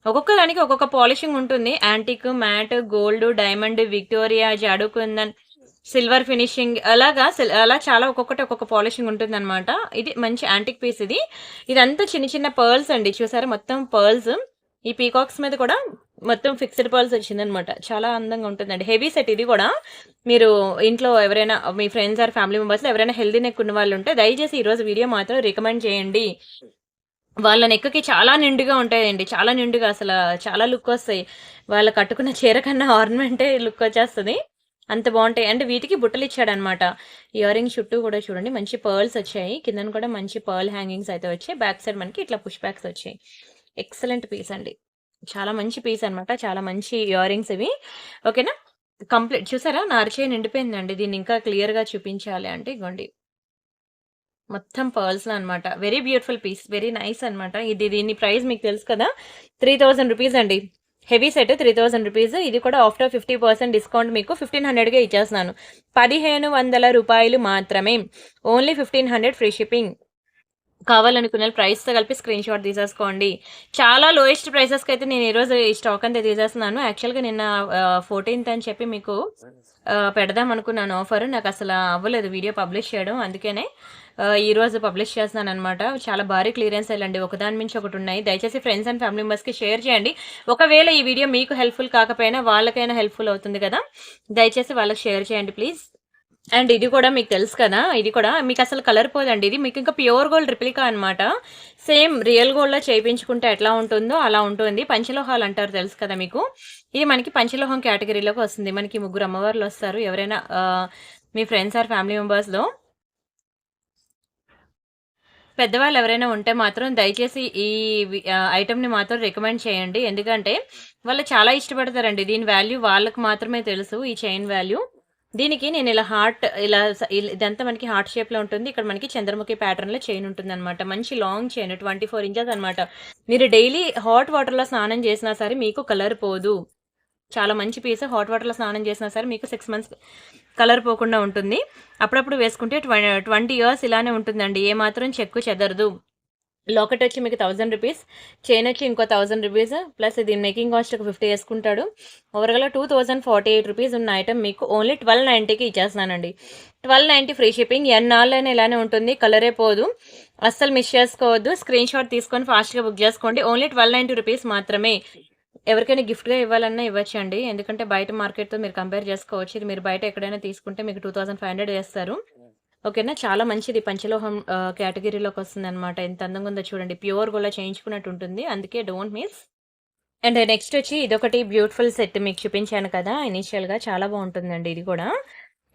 ఒక్కొక్క దానికి ఒక్కొక్క పాలిషింగ్ ఉంటుంది, antique, matte, gold, diamond, Victoria, jadau kundan, silver finishing, అలా చాలా ఒక్కొక్కటి ఒక్కొక్క పాలిషింగ్ ఉంటుంది అనమాట. ఇది మంచి యాంటిక్ పీస్. ఇదంతా చిన్న చిన్న పర్ల్స్ అండి, చూసారా మొత్తం పర్ల్స్. ఈ పీకాక్స్ మీద కూడా మొత్తం ఫిక్స్డ్ పర్ల్స్ వచ్చిందనమాట, చాలా అందంగా ఉంటుందండి. హెవీ సెట్ ఇది కూడా. మీరు ఇంట్లో ఎవరైనా మీ ఫ్రెండ్స్ ఆర్ ఫ్యామిలీ మెంబర్స్లో ఎవరైనా హెల్దీ నెక్ ఉన్న వాళ్ళు ఉంటే దయచేసి ఈరోజు వీడియో మాత్రం రికమెండ్ చేయండి. వాళ్ళ నెక్కి చాలా నిండుగా ఉంటాయండి, చాలా నిండుగా, అసలు చాలా లుక్ వస్తాయి. వాళ్ళు కట్టుకున్న చీర కన్నా ఆర్నమెంటే లుక్ వచ్చేస్తుంది, అంత బాగుంటాయి. అండ్ వీటికి బుట్టలు ఇచ్చాడనమాట. ఇయర్ రింగ్ చుట్టూ కూడా చూడండి మంచి పర్ల్స్ వచ్చాయి, కింద కూడా మంచి పర్ల్ హ్యాంగింగ్స్ అయితే వచ్చాయి. బ్యాక్ సైడ్ మనకి ఇట్లా పుష్ బ్యాక్స్ వచ్చాయి. ఎక్సలెంట్ పీస్ అండి, చాలా మంచి పీస్ అనమాట, చాలా మంచి ఇయర్ రింగ్స్ ఇవి. ఓకేనా, కంప్లీట్ చూసారా నా అరచేయి నిండిపోయిందండి. దీన్ని ఇంకా క్లియర్గా చూపించాలి అంటే ఇగోండి మొత్తం పర్ల్స్లో అనమాట. Very beautiful piece, very nice అనమాట. దీని ప్రైస్ మీకు తెలుసు కదా, 3000 రూపీస్ అండి. Heavy set 3000 rupees. ఇది కూడా ఆఫ్టర్ 50% డిస్కౌంట్ మీకు 1500గా ఇచ్చేస్తున్నాను. 1500 రూపాయలు మాత్రమే, ఓన్లీ 1500 ఫ్రీ షిప్పింగ్. కావాలనుకునే ప్రైస్తో కలిపి స్క్రీన్ షాట్ తీసేసుకోండి. చాలా లోయెస్ట్ ప్రైసెస్కి అయితే నేను ఈరోజు ఈ స్టాక్ అంతా తీసేస్తున్నాను. యాక్చువల్గా నిన్న 14th అని చెప్పి మీకు పెడదాం అనుకున్నాను ఆఫర్. నాకు అసలు అవ్వలేదు వీడియో పబ్లిష్ చేయడం. అందుకనే ఈరోజు పబ్లిష్ చేస్తున్నాను అనమాట. చాలా భారీ క్లియరెన్స్ వెళ్ళండి, ఒకదాని మించి ఒకటి ఉన్నాయి. దయచేసి ఫ్రెండ్స్ అండ్ ఫ్యామిలీ మెంబర్స్కి షేర్ చేయండి. ఒకవేళ ఈ వీడియో మీకు హెల్ప్ఫుల్ కాకపోయినా వాళ్ళకైనా హెల్ప్ఫుల్ అవుతుంది కదా, దయచేసి వాళ్ళకి షేర్ చేయండి ప్లీజ్. అండ్ ఇది కూడా మీకు తెలుసు కదా, ఇది కూడా మీకు అసలు కలర్ పోదండి. ఇది మీకు ఇంకా ప్యూర్ గోల్డ్ రిప్లికా అనమాట. సేమ్ రియల్ గోల్డ్లో చేయించుకుంటే ఎట్లా ఉంటుందో అలా ఉంటుంది. పంచలోహాలు అంటారు తెలుసు కదా మీకు. ఇది మనకి పంచలోహం కేటగిరీలోకి వస్తుంది. మనకి ముగ్గురు అమ్మవార్లు వస్తారు. ఎవరైనా మీ ఫ్రెండ్స్ ఆర్ ఫ్యామిలీ మెంబర్స్లో పెద్దవాళ్ళు ఎవరైనా ఉంటే మాత్రం దయచేసి ఈ ఐటమ్ని మాత్రం రికమెండ్ చేయండి. ఎందుకంటే వాళ్ళు చాలా ఇష్టపడతారండి. దీని వాల్యూ వాళ్ళకి మాత్రమే తెలుసు, ఈ చైన్ వాల్యూ. దీనికి నేను ఇలా హార్ట్ ఇదంతా మనకి హార్ట్ షేప్లో ఉంటుంది. ఇక్కడ మనకి చంద్రముఖి ప్యాటర్న్లో చైన్ ఉంటుంది అనమాట. మంచి లాంగ్ చైన్ 24 ఇంచెస్ అనమాట. మీరు డైలీ హాట్ వాటర్లో స్నానం చేసినా సరే మీకు కలర్ పోదు. చాలా మంచి పీస్. హాట్ వాటర్లో స్నానం చేసినా సరే మీకు 6 months కలర్ పోకుండా ఉంటుంది. అప్పుడప్పుడు వేసుకుంటే 20 years ఇలానే ఉంటుందండి. ఏమాత్రం చెక్కు చెదరదు. లాకెట్ వచ్చి మీకు 1000 రూపీస్, చైన్ వచ్చి ఇంకో 1000 రూపీస్, ప్లస్ దీని మేకింగ్ కాస్ట్ ఒక 50 వేసుకుంటాడు. ఓవర్గా 2048 రూపీస్ ఉన్న ఐటమ్ మీకు ఓన్లీ 1290కి ఇచ్చేస్తున్నానండి. 1290 ఫ్రీ షిప్పింగ్. ఎన్నాళ్ళైనా ఇలానే ఉంటుంది, కలరే పోదు. అస్సలు మిస్ చేసుకోవద్దు. స్క్రీన్ షాట్ తీసుకొని ఫాస్ట్గా బుక్ చేసుకోండి. ఓన్లీ 1290 రూపీస్ మాత్రమే. ఎవరికైనా గిఫ్ట్గా ఇవ్వాలన్నా ఇవ్వచ్చండి. ఎందుకంటే బయట మార్కెట్తో మీరు కంపేర్ చేసుకోవచ్చు. ఇది మీరు బయట ఎక్కడైనా తీసుకుంటే మీకు 2500 వేస్తారు. ఓకేనా, చాలా మంచిది. పంచలోహం కేటగిరీలోకి వస్తుంది అనమాట. ఎంత అందంగా ఉందో చూడండి. ప్యూర్ గోల్డ్ చేయించుకున్నట్టు ఉంటుంది. అందుకే డోంట్ మిస్. అండ్ నెక్స్ట్ వచ్చి ఇదొకటి బ్యూటిఫుల్ సెట్ మీకు చూపించాను కదా ఇనీషియల్గా. చాలా బాగుంటుందండి ఇది కూడా.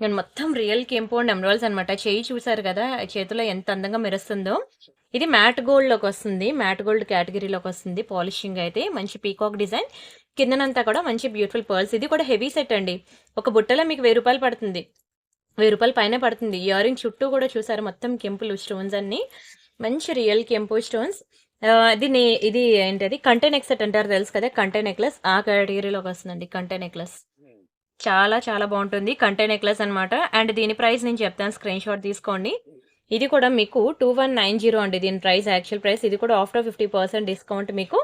నేను మొత్తం రియల్ కెంపు అండ్ ఎమరాల్డ్స్ అనమాట. చేయి చూసారు కదా, చేతిలో ఎంత అందంగా మెరుస్తుందో. ఇది మ్యాట్ గోల్డ్లోకి వస్తుంది. మ్యాట్ గోల్డ్ కేటగిరీలోకి వస్తుంది. పాలిషింగ్ అయితే మంచి పీకాక్ డిజైన్. కిందనంతా కూడా మంచి బ్యూటిఫుల్ పర్ల్స్. ఇది కూడా హెవీ సెట్ అండి. ఒక బుట్టలో మీకు 1000 రూపాయలు పడుతుంది. 1000 రూపాయల పైన పడుతుంది. ఇయర్ రింగ్ చుట్టూ కూడా చూసారు మొత్తం కెంపులు స్టోన్స్ అన్ని. మంచి రియల్ కెంపు స్టోన్స్. ఇది ఏంటది కంటే నెక్ సెట్ అంటారు తెలుసు కదా, కంటే నెక్లెస్ ఆ కేటగిరీలోకి వస్తుందండి. కంటే నెక్లెస్ చాలా చాలా బాగుంటుంది. కంటే నెక్లెస్ అనమాట. అండ్ దీని ప్రైస్ నేను చెప్తాను, స్క్రీన్ షాట్ తీసుకోండి. ఇది కూడా మీకు 2190 అండి దీని ప్రైస్, యాక్చువల్ ప్రైస్. ఇది కూడా ఆఫ్టర్ 50% డిస్కౌంట్ మీకు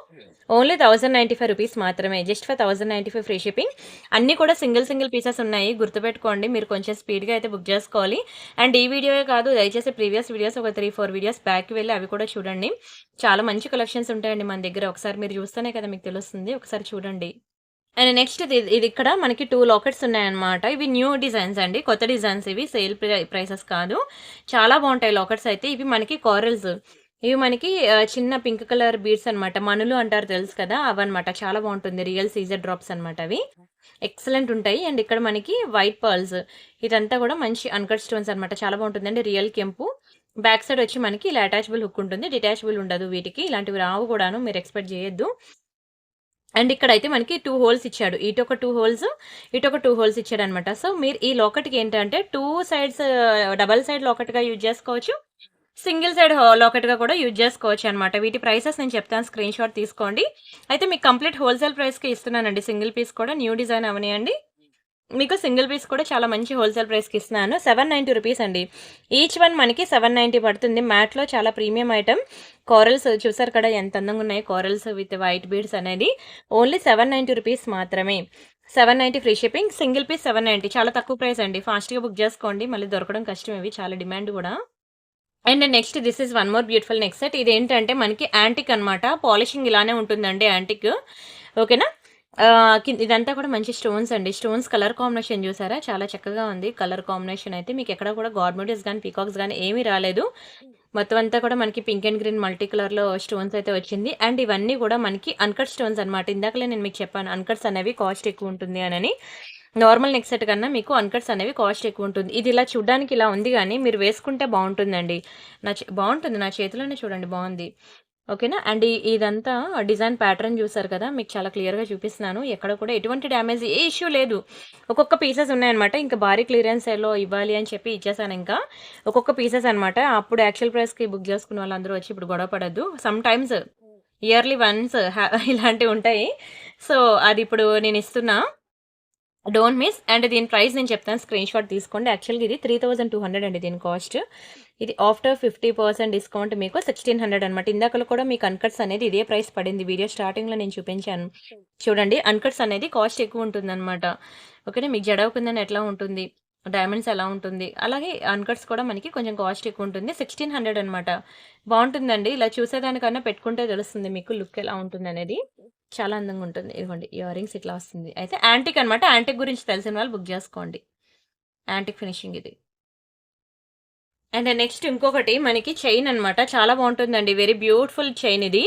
ఓన్లీ 1095 రూపీస్ మాత్రమే. Just for 1095 free shipping. అన్నీ కూడా సింగిల్ పీసెస్ ఉన్నాయి, గుర్తుపెట్టుకోండి. మీరు కొంచెం స్పీడ్గా అయితే బుక్ చేసుకోవాలి. అండ్ ఈ వీడియోయే కాదు, దయచేసి ప్రీవియస్ వీడియోస్ ఒక 3-4 వీడియోస్ బ్యాక్కి వెళ్ళి అవి కూడా చూడండి. చాలా మంచి కలెక్షన్స్ ఉంటాయండి మన దగ్గర. ఒకసారి మీరు చూస్తేనే కదా మీకు తెలుస్తుంది. ఒకసారి చూడండి. అండ్ నెక్స్ట్ ఇది ఇక్కడ మనకి 2 లాకెట్స్ ఉన్నాయన్నమాట. ఇవి న్యూ డిజైన్స్ అండి, కొత్త డిజైన్స్. ఇవి సేల్ ప్రైసెస్ కాదు. చాలా బాగుంటాయి లాకెట్స్ అయితే. ఇవి మనకి కారల్స్. ఇవి మనకి చిన్న పింక్ కలర్ బీడ్స్ అనమాట. మనులు అంటారు తెలుసు కదా, అవన్నమాట. చాలా బాగుంటుంది. రియల్ సీజర్ డ్రాప్స్ అనమాట. అవి ఎక్సలెంట్ ఉంటాయి. అండ్ ఇక్కడ మనకి వైట్ పర్ల్స్. ఇదంతా కూడా మంచి అన్కట్ స్టోన్స్ అనమాట. చాలా బాగుంటుందండి. రియల్ కెంపు. బ్యాక్ సైడ్ వచ్చి మనకి ఇలా అటాచబుల్ హుక్ ఉంటుంది. డిటాచబుల్ ఉండదు వీటికి. ఇలాంటివి రావు కూడాను, మీరు ఎక్స్పెక్ట్ చేయొద్దు. అండ్ ఇక్కడైతే మనకి 2 హోల్స్ ఇచ్చాడు. ఇటొక 2 హోల్స్, ఇటొక 2 హోల్స్ ఇచ్చాడు అనమాట. సో మీరు ఈ లాకెట్కి ఏంటంటే 2 sides డబల్ సైడ్ లాకెట్గా యూజ్ చేసుకోవచ్చు, సింగిల్ సైడ్ లాకెట్గా కూడా యూజ్ చేసుకోవచ్చు అనమాట. వీటి ప్రైసెస్ నేను చెప్తాను, స్క్రీన్ షాట్ తీసుకోండి. అయితే మీకు కంప్లీట్ హోల్సేల్ ప్రైస్కి ఇస్తున్నానండి. సింగిల్ పీస్ కూడా న్యూ డిజైన్ అవనియండి. మీకు సింగిల్ పీస్ కూడా చాలా మంచి హోల్సేల్ ప్రైస్కి ఇస్తున్నాను. 790 రూపీస్ అండి. ఈచ్ వన్ మనకి 790 పడుతుంది. మ్యాట్లో చాలా ప్రీమియం ఐటమ్. కారల్స్ చూసారు కదా ఎంత అందంగా ఉన్నాయి, కారల్స్ విత్ వైట్ బీడ్స్ అనేది. ఓన్లీ 790 రూపీస్ మాత్రమే. 790 ఫ్రీ షిప్పింగ్. Single piece 790. చాలా తక్కువ ప్రైస్ అండి. ఫాస్ట్గా బుక్ చేసుకోండి, మళ్ళీ దొరకడం కష్టం. ఇవి చాలా డిమాండ్ కూడా. And next this is one more beautiful neck set. ఇదేంటంటే మనకి యాంటిక్ అనమాట. పాలిషింగ్ ఇలానే ఉంటుందండి, యాంటిక్. ఓకేనా. ఇదంతా కూడా మంచి స్టోన్స్ అండి. స్టోన్స్ కలర్ కాంబినేషన్ చూసారా, చాలా చక్కగా ఉంది కలర్ కాంబినేషన్ అయితే. మీకు ఎక్కడ కూడా గార్మెంట్స్ కానీ పీకాక్స్ కానీ ఏమీ రాలేదు. మొత్తం అంతా కూడా మనకి పింక్ అండ్ గ్రీన్ మల్టీ కలర్లో స్టోన్స్ అయితే వచ్చింది. అండ్ ఇవన్నీ కూడా మనకి అన్కట్ స్టోన్స్ అనమాట. ఇందాకలే నేను మీకు చెప్పాను అన్కట్స్ అనేవి కాస్ట్ ఎక్కువ ఉంటుంది అని. నార్మల్ నెక్ సెట్ కన్నా మీకు అన్కట్స్ అనేవి కాస్ట్ ఎక్కువ ఉంటుంది. ఇది ఇలా చూడడానికి ఇలా ఉంది, కానీ మీరు వేసుకుంటే బాగుంటుందండి. బాగుంటుంది. నా చేతిలోనే చూడండి, బాగుంది. ఓకేనా. అండ్ ఇదంతా డిజైన్ ప్యాటర్న్ చూసారు కదా, మీకు చాలా క్లియర్గా చూపిస్తున్నాను. ఎక్కడ కూడా ఎటువంటి డ్యామేజ్ ఏ ఇష్యూ లేదు. ఒక్కొక్క పీసెస్ ఉన్నాయన్నమాట. ఇంకా భారీ క్లియరెన్స్లో ఇవ్వాలి అని చెప్పి ఇచ్చేసాను. ఇంకా ఒక్కొక్క పీసెస్ అనమాట. అప్పుడు యాక్చువల్ ప్రైస్కి బుక్ చేసుకున్న వాళ్ళందరూ వచ్చి ఇప్పుడు గొడవ పడద్దు. సమ్ టైమ్స్ ఇయర్లీ వన్స్ ఇలాంటివి ఉంటాయి. సో అది ఇప్పుడు నేను ఇస్తున్నా, డోంట్ మిస్. అండ్ దీని ప్రైస్ నేను చెప్తాను, స్క్రీన్ షాట్ తీసుకోండి. యాక్చువల్గా ఇది 3200 అండి దీని కాస్ట్. ఇది ఆఫ్టర్ 50% డిస్కౌంట్ మీకు 1600 అనమాట. ఇందాకలో కూడా మీకు అన్కట్స్ అనేది ఇదే ప్రైస్ పడింది. వీడియో స్టార్టింగ్లో నేను చూపించాను చూడండి. అన్కట్స్ అనేది కాస్ట్ ఎక్కువ ఉంటుందన్నమాట. ఓకేనా, మీకు జడవకుందని ఎట్లా ఉంటుంది, డైమండ్స్ ఎలా ఉంటుంది, అలాగే అన్కట్స్ కూడా మనకి కొంచెం కాస్ట్ ఎక్కువ ఉంటుంది. 1600 అనమాట. బాగుంటుందండి. ఇలా చూసేదానికన్నా పెట్టుకుంటే తెలుస్తుంది మీకు లుక్ ఎలా ఉంటుంది అనేది. చాలా అందంగా ఉంటుంది. ఇదిగోండి ఇయర్ రింగ్స్ ఇట్లా వస్తుంది. అయితే యాంటిక్ అనమాట. యాంటిక్ గురించి తెలిసిన వాళ్ళు బుక్ చేసుకోండి. యాంటిక్ ఫినిషింగ్ ఇది. అండ్ నెక్స్ట్ ఇంకొకటి మనకి చైన్ అనమాట. చాలా బాగుంటుందండి. వెరీ బ్యూటిఫుల్ చైన్ ఇది.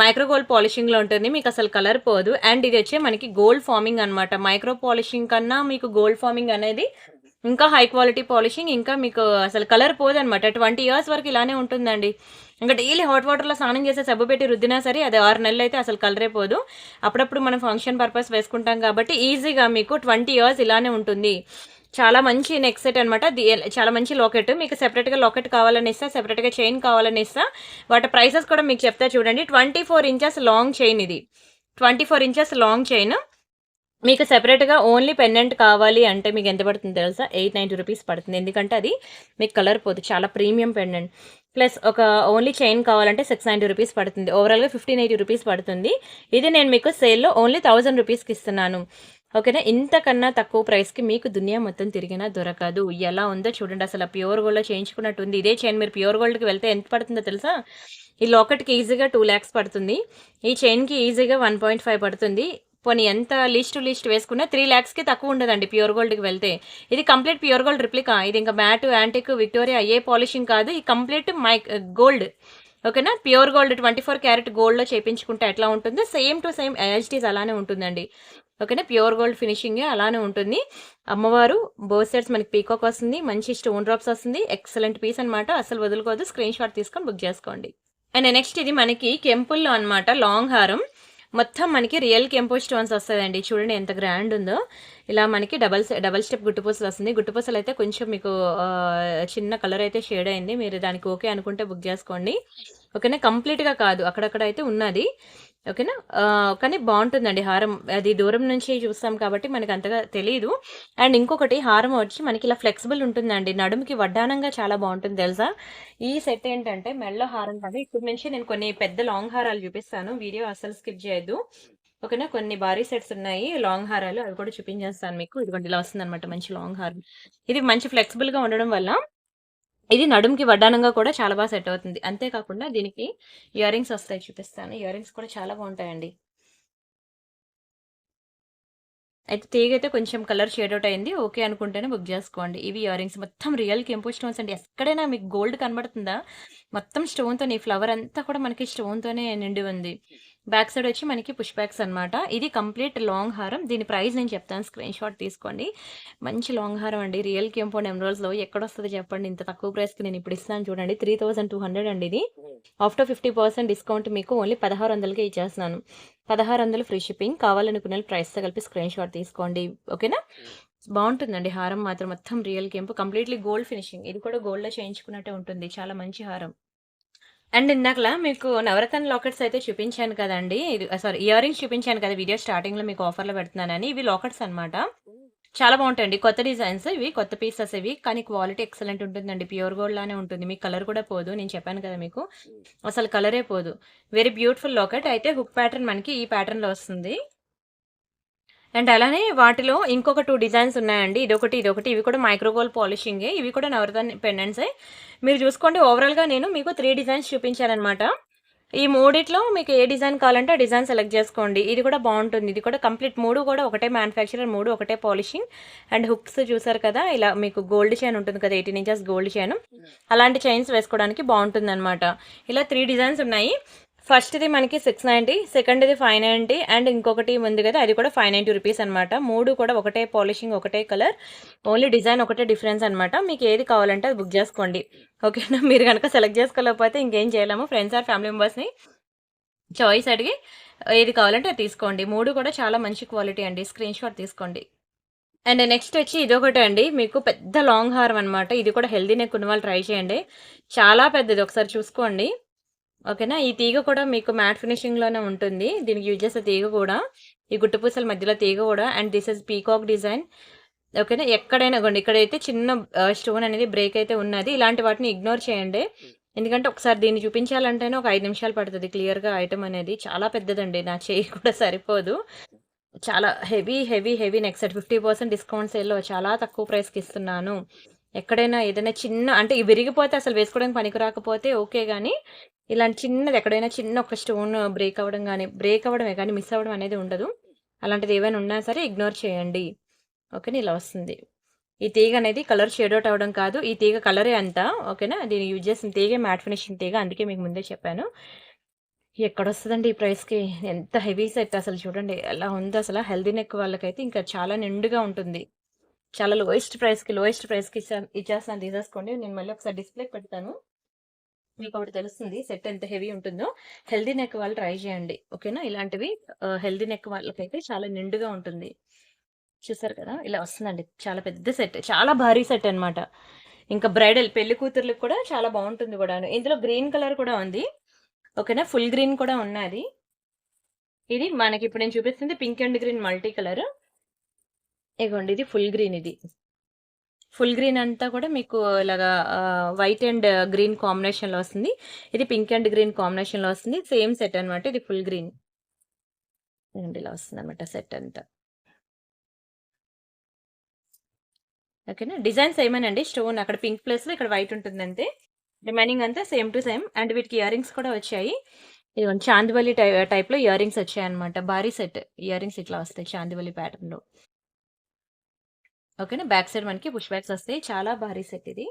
మైక్రో గోల్డ్ పాలిషింగ్ లో ఉంటుంది. మీకు అసలు కలర్ పోదు. అండ్ ఇది వచ్చే మనకి గోల్డ్ ఫార్మింగ్ అనమాట. మైక్రో పాలిషింగ్ కన్నా మీకు గోల్డ్ ఫార్మింగ్ అనేది ఇంకా హై క్వాలిటీ పాలిషింగ్. ఇంకా మీకు అసలు కలర్ పోదు అనమాట. 20 years వరకు ఇలానే ఉంటుందండి. ఇంకా డైలీ హాట్ వాటర్లో స్నానం చేసే సబ్బు పెట్టి రుద్దినా సరే అది 6 నెలలు అయితే అసలు కలరే పోదు. అప్పుడప్పుడు మనం ఫంక్షన్ పర్పస్ వేసుకుంటాం కాబట్టి ఈజీగా మీకు 20 years ఇలానే ఉంటుంది. చాలా మంచి నెక్ సెట్ అనమాట. చాలా మంచి లాకెట్. మీకు సెపరేట్గా లాకెట్ కావాలని ఇస్తా, సెపరేట్గా చైన్ కావాలని ఇస్తా. వాటి ప్రైసెస్ కూడా మీకు చెప్తా చూడండి. 24 inches లాంగ్ చైన్ ఇది. 24 inches లాంగ్ చైన్. మీకు సెపరేట్గా ఓన్లీ పెండెంట్ కావాలి అంటే మీకు ఎంత పడుతుంది తెలుసా? 890 రూపీస్ పడుతుంది. ఎందుకంటే అది మీకు కలర్ పోదు. చాలా ప్రీమియం పెండెంట్. ప్లస్ ఒక ఓన్లీ చైన్ కావాలంటే 690 రూపీస్ పడుతుంది. ఓవరాల్గా 1580 రూపీస్ పడుతుంది. ఇది నేను మీకు సేల్లో ఓన్లీ 1000 రూపీస్కి ఇస్తున్నాను. ఓకేనా, ఇంతకన్నా తక్కువ ప్రైస్కి మీకు దునియా మొత్తం తిరిగినా దొరకదు. ఎలా ఉందో చూడండి. అసలు ప్యూర్ గోల్డ్లో చేయించుకున్నట్టుంది. ఇదే చైన్ మీరు ప్యూర్ గోల్డ్కి వెళ్తే ఎంత పడుతుందో తెలుసా? ఈ లాకెట్కి ఈజీగా 2 lakhs పడుతుంది. ఈ చైన్కి ఈజీగా 1.5 పడుతుంది. పోనీ ఎంత లీస్ట్ వేసుకున్నా 3 lakhsకి తక్కువ ఉండదండి ప్యూర్ గోల్డ్కి వెళ్తే. ఇది కంప్లీట్ ప్యూర్ గోల్డ్ రిప్లికా. ఇది ఇంకా మ్యాట్, యాంటిక్, విక్టోరియా ఏ పాలిషింగ్ కాదు. ఈ కంప్లీట్ గోల్డ్. ఓకేనా, ప్యూర్ గోల్డ్ 24 క్యారెట్ గోల్డ్లో చేయించుకుంటే ఎట్లా ఉంటుందో సేమ్ టు సేమ్ యాజ్టీస్ అలానే ఉంటుందండి. ఓకేనా, ప్యూర్ గోల్డ్ ఫినిషింగ్ అలానే ఉంటుంది. అమ్మవారు బోత్ సైడ్స్ మనకి పీకాక్ వస్తుంది. మంచి స్టోన్ డ్రాప్స్ వస్తుంది. ఎక్సలెంట్ పీస్ అనమాట. అసలు వదులుకోవద్దు. స్క్రీన్ షాట్ తీసుకొని బుక్ చేసుకోండి. అండ్ నెక్స్ట్ ఇది మనకి కెంపుల్లో అనమాట. లాంగ్ హారం. మొత్తం మనకి రియల్ కెంపో స్టోన్స్ వస్తుందండి. చూడండి ఎంత గ్రాండ్ ఉందో. ఇలా మనకి డబల్ స్టెప్ గుట్టుపూసలు వస్తుంది. గుట్టుపూసలు అయితే కొంచెం మీకు చిన్న కలర్ అయితే షేడ్ అయింది. మీరు దానికి ఓకే అనుకుంటే బుక్ చేసుకోండి. ఓకేనా, కంప్లీట్గా కాదు, అక్కడక్కడ అయితే ఉన్నది. ఓకేనా, కానీ బాగుంటుందండి హారం. అది దూరం నుంచి చూస్తాం కాబట్టి మనకి అంతగా తెలియదు. అండ్ ఇంకొకటి హారం వచ్చి మనకి ఇలా ఫ్లెక్సిబుల్ ఉంటుందండి. నడుముకి వడ్డానంగా చాలా బాగుంటుంది తెలుసా. ఈ సెట్ ఏంటంటే మెల్లో హారం కాదు. ఇప్పుడు నుంచి నేను కొన్ని పెద్ద లాంగ్ హారాలు చూపిస్తాను. వీడియో అసలు స్కిప్ చేయొద్దు. ఓకేనా, కొన్ని భారీ సెట్స్ ఉన్నాయి లాంగ్ హారాలు, అవి కూడా చూపించేస్తాను మీకు. ఇదిగోండి ఇలా వస్తుంది అనమాట మంచి లాంగ్ హారం. ఇది మంచి ఫ్లెక్సిబుల్గా ఉండడం వల్ల ఇది నడుముకి వడ్డానంగా కూడా చాలా బాగా సెట్ అవుతుంది. అంతేకాకుండా దీనికి ఇయర్ రింగ్స్ వస్తాయి, చూపిస్తాను. ఇయర్ రింగ్స్ కూడా చాలా బాగుంటాయండి. అయితే తీగ అయితే కొంచెం కలర్ షేడ్ అవుట్ అయింది. ఓకే అనుకుంటేనే బుక్ చేసుకోండి. ఇవి ఇయర్ రింగ్స్ మొత్తం రియల్ కెంపో స్టోన్స్ అండి. ఎక్కడైనా మీకు గోల్డ్ కనబడుతుందా? మొత్తం స్టోన్తో, ఈ ఫ్లవర్ అంతా కూడా మనకి స్టోన్తోనే నిండి ఉంది. బ్యాక్ సైడ్ వచ్చి మనకి పుష్ బ్యాక్స్ అనమాట. ఇది కంప్లీట్ లాంగ్ హారం. దీని ప్రైస్ నేను చెప్తాను, స్క్రీన్ షాట్ తీసుకోండి. మంచి లాంగ్ హారం అండి. రియల్ కెంపౌండ్ ఎమరాల్డ్స్లో ఎక్కడ వస్తుంది చెప్పండి? ఇంత తక్కువ ప్రైస్కి నేను ఇప్పుడు ఇస్తాను చూడండి. 3200 అండి ఇది. ఆఫ్టర్ 50% డిస్కౌంట్ మీకు ఓన్లీ 1600కే ఇచ్చేస్తున్నాను. 1600 ఫ్రీ షిప్పింగ్. కావాలనుకునే ప్రైస్తో కలిపి స్క్రీన్ షాట్ తీసుకోండి. ఓకేనా, బాగుంటుందండి హారం మాత్రం. మొత్తం రియల్ కెంపు, కంప్లీట్లీ గోల్డ్ ఫినిషింగ్. ఇది కూడా గోల్డ్లో చేయించుకున్నట్టే ఉంటుంది. చాలా మంచి హారం. అండ్ ఇందాకలా మీకు నవరత్న లాకెట్స్ అయితే చూపించాను కదండి. సారీ, ఇయర్ రింగ్స్ చూపించాను కదా వీడియో స్టార్టింగ్లో మీకు ఆఫర్లో పెడుతున్నానని. ఇవి లాకెట్స్ అనమాట. చాలా బాగుంటాయండి. కొత్త డిజైన్స్ ఇవి, కొత్త పీసెస్ ఇవి. కానీ క్వాలిటీ ఎక్సలెంట్ ఉంటుందండి. ప్యూర్ గోల్డ్ లానే ఉంటుంది. మీకు కలర్ కూడా పోదు. నేను చెప్పాను కదా మీకు అసలు కలరే పోదు. Very beautiful locket. అయితే హుక్ ప్యాటర్న్ మనకి ఈ ప్యాటర్న్లో వస్తుంది. అండ్ అలానే వాటిలో ఇంకొక 2 డిజైన్స్ ఉన్నాయండి. ఇదొకటి, ఇవి కూడా మైక్రోగోల్డ్ పాలిషింగే. ఇవి కూడా నవరత్న పెండెంట్సే. మీరు చూసుకోండి. ఓవరాల్గా నేను మీకు 3 డిజైన్స్ చూపించానమాట. ఈ మూడిట్లో మీకు ఏ డిజైన్ కావాలంటే ఆ డిజైన్ సెలెక్ట్ చేసుకోండి. ఇది కూడా బాగుంటుంది. ఇది కూడా కంప్లీట్ 3 కూడా ఒకటే మ్యానుఫ్యాక్చరర్, 3 ఒకటే పాలిషింగ్. అండ్ హుక్స్ చూసారు కదా, ఇలా మీకు గోల్డ్ చైన్ ఉంటుంది కదా, 18 inches గోల్డ్ చైన్. అలాంటి చైన్స్ వేసుకోవడానికి బాగుంటుంది అనమాట. ఇలా 3 డిజైన్స్ ఉన్నాయి. ఫస్ట్ది మనకి 690, సెకండ్ది 590, అండ్ ఇంకొకటి ఉంది కదా అది కూడా 590 రూపీస్ అనమాట. 3 కూడా ఒకటే పాలిషింగ్, ఒకటే కలర్, ఓన్లీ డిజైన్ ఒకటే డిఫరెన్స్ అనమాట. మీకు ఏది కావాలంటే అది బుక్ చేసుకోండి. ఓకేనా, మీరు కనుక సెలెక్ట్ చేసుకోలేకపోతే ఇంకేం చేయలేము. ఫ్రెండ్స్ ఆర్ ఫ్యామిలీ మెంబర్స్ని చాయిస్ అడిగి ఏది కావాలంటే అది తీసుకోండి. 3 కూడా చాలా మంచి క్వాలిటీ అండి. స్క్రీన్ షాట్ తీసుకోండి. అండ్ నెక్స్ట్ వచ్చి ఇదొకటి అండి. మీకు పెద్ద లాంగ్ హారం అనమాట. ఇది కూడా హెల్దీ నెక్ ఉన్న వాళ్ళు ట్రై చేయండి. చాలా పెద్దది, ఒకసారి చూసుకోండి. ఓకేనా, ఈ తీగ కూడా మీకు మ్యాట్ ఫినిషింగ్లోనే ఉంటుంది. దీనికి యూజ్ చేసే తీగ కూడా ఈ గుట్టుపూసల మధ్యలో తీగ కూడా. And this is peacock design. ఓకేనా. ఎక్కడైనా గోండి ఇక్కడైతే చిన్న స్టోన్ అనేది బ్రేక్ అయితే ఉన్నది. ఇలాంటి వాటిని ఇగ్నోర్ చేయండి. ఎందుకంటే ఒకసారి దీన్ని చూపించాలంటేనే ఒక 5 నిమిషాలు పడుతది క్లియర్‌గా ఐటెమ్ అనేది. చాలా పెద్దదండి. నా చెయ్యి కూడా సరిపోదు. చాలా heavy, heavy, heavy neck set 50% discount సేల్‌లో చాలా తక్కువ ప్రైస్‌కి ఇస్తున్నాను. ఎక్కడైనా ఏదైనా చిన్న అంటే ఇవి విరిగిపోతే అసలు వేసుకోవడానికి పనికి రాకపోతే ఓకే గానీ, ఇలాంటి చిన్నది ఎక్కడైనా చిన్న ఒక స్టోన్ బ్రేక్ అవ్వడం గానీ, బ్రేక్ అవ్వడమే కానీ మిస్ అవ్వడం అనేది ఉండదు. అలాంటిది ఏవైనా ఉన్నా సరే ఇగ్నోర్ చేయండి. ఓకేనా. ఇలా వస్తుంది. ఈ తీగ అనేది కలర్ షేడ్ ఔట్ అవ్వడం కాదు. ఈ తీగ కలరే అంత. ఓకేనా. దీన్ని యూజ్ చేసిన తీగే మ్యాట్ ఫినిషింగ్ తీగ. అందుకే మీకు ముందే చెప్పాను. ఎక్కడొస్తదండి ఈ ప్రైస్‌కి? ఎంత హెవీ సెట్ అసలు చూడండి. ఎలా ఉందో అసల. హెల్తీ నెక్ వాళ్ళకైతే ఇంకా చాలా నిండుగా ఉంటుంది. చాలా లోయెస్ట్ ప్రైస్‌కి ఇచ్చేస్తాను తీసేసుకోండి. నేను మళ్ళీ ఒకసారి డిస్‌ప్లేకి పెడతాను. మీకొకటి తెలుస్తుంది సెట్ ఎంత హెవీ ఉంటుందో. హెల్తీ నెక్ వాళ్ళు ట్రై చేయండి. ఓకేనా. ఇలాంటివి హెల్తీ నెక్ వాళ్ళకైతే చాలా నిండుగా ఉంటుంది. చూసారు కదా! ఇలా వస్తుందండి. చాలా పెద్ద సెట్. చాలా భారీ సెట్ అన్నమాట. ఇంకా బ్రైడల్ పెళ్లి కూతుర్లకు కూడా చాలా బావుంటుంది గూడాను. ఇందులో గ్రీన్ కలర్ కూడా ఉంది. ఓకేనా. ఫుల్ గ్రీన్ కూడా ఉన్నాది. ఇది మనకిప్పుడు నేను చూపిస్తుంది pink and green multi colour. ఇగోండి ఇది ఫుల్ గ్రీన్ ఇది. ఫుల్ గ్రీన్ అంతా కూడా మీకు ఇలాగా వైట్ అండ్ గ్రీన్ కాంబినేషన్‌లో వస్తుంది. ఇది పింక్ అండ్ గ్రీన్ కాంబినేషన్‌లో వస్తుంది. సేమ్ సెట్ అన్నమాట. ఇది ఫుల్ గ్రీన్. ఇదిగోండి ఇలా వస్తుందన్నమాట సెట్ అంతా. ఓకేనా. డిజైన్ సేమేనండి. స్టోన్ అక్కడ పింక్ ప్లేస్‌లో ఇక్కడ వైట్ ఉంటుందంతే. రిమైనింగ్ అంతా సేమ్ టు సేమ్. అండ్ వీటికి ఇయర్ రింగ్స్ కూడా వచ్చాయి. ఇదిగోండి చాందివలి టైప్‌లో ఇయర్ రింగ్స్ వచ్చాయన్నమాట. భారీ సెట్. ఇయర్ రింగ్స్ ఇట్లా వస్తాయి చాందివలి ప్యాటర్న్‌లో. ఓకేనా. బ్యాక్ సైడ్ మనకి పుష్ బ్యాక్స్ వస్తాయి. చాలా భారీ సెట్ ఇది.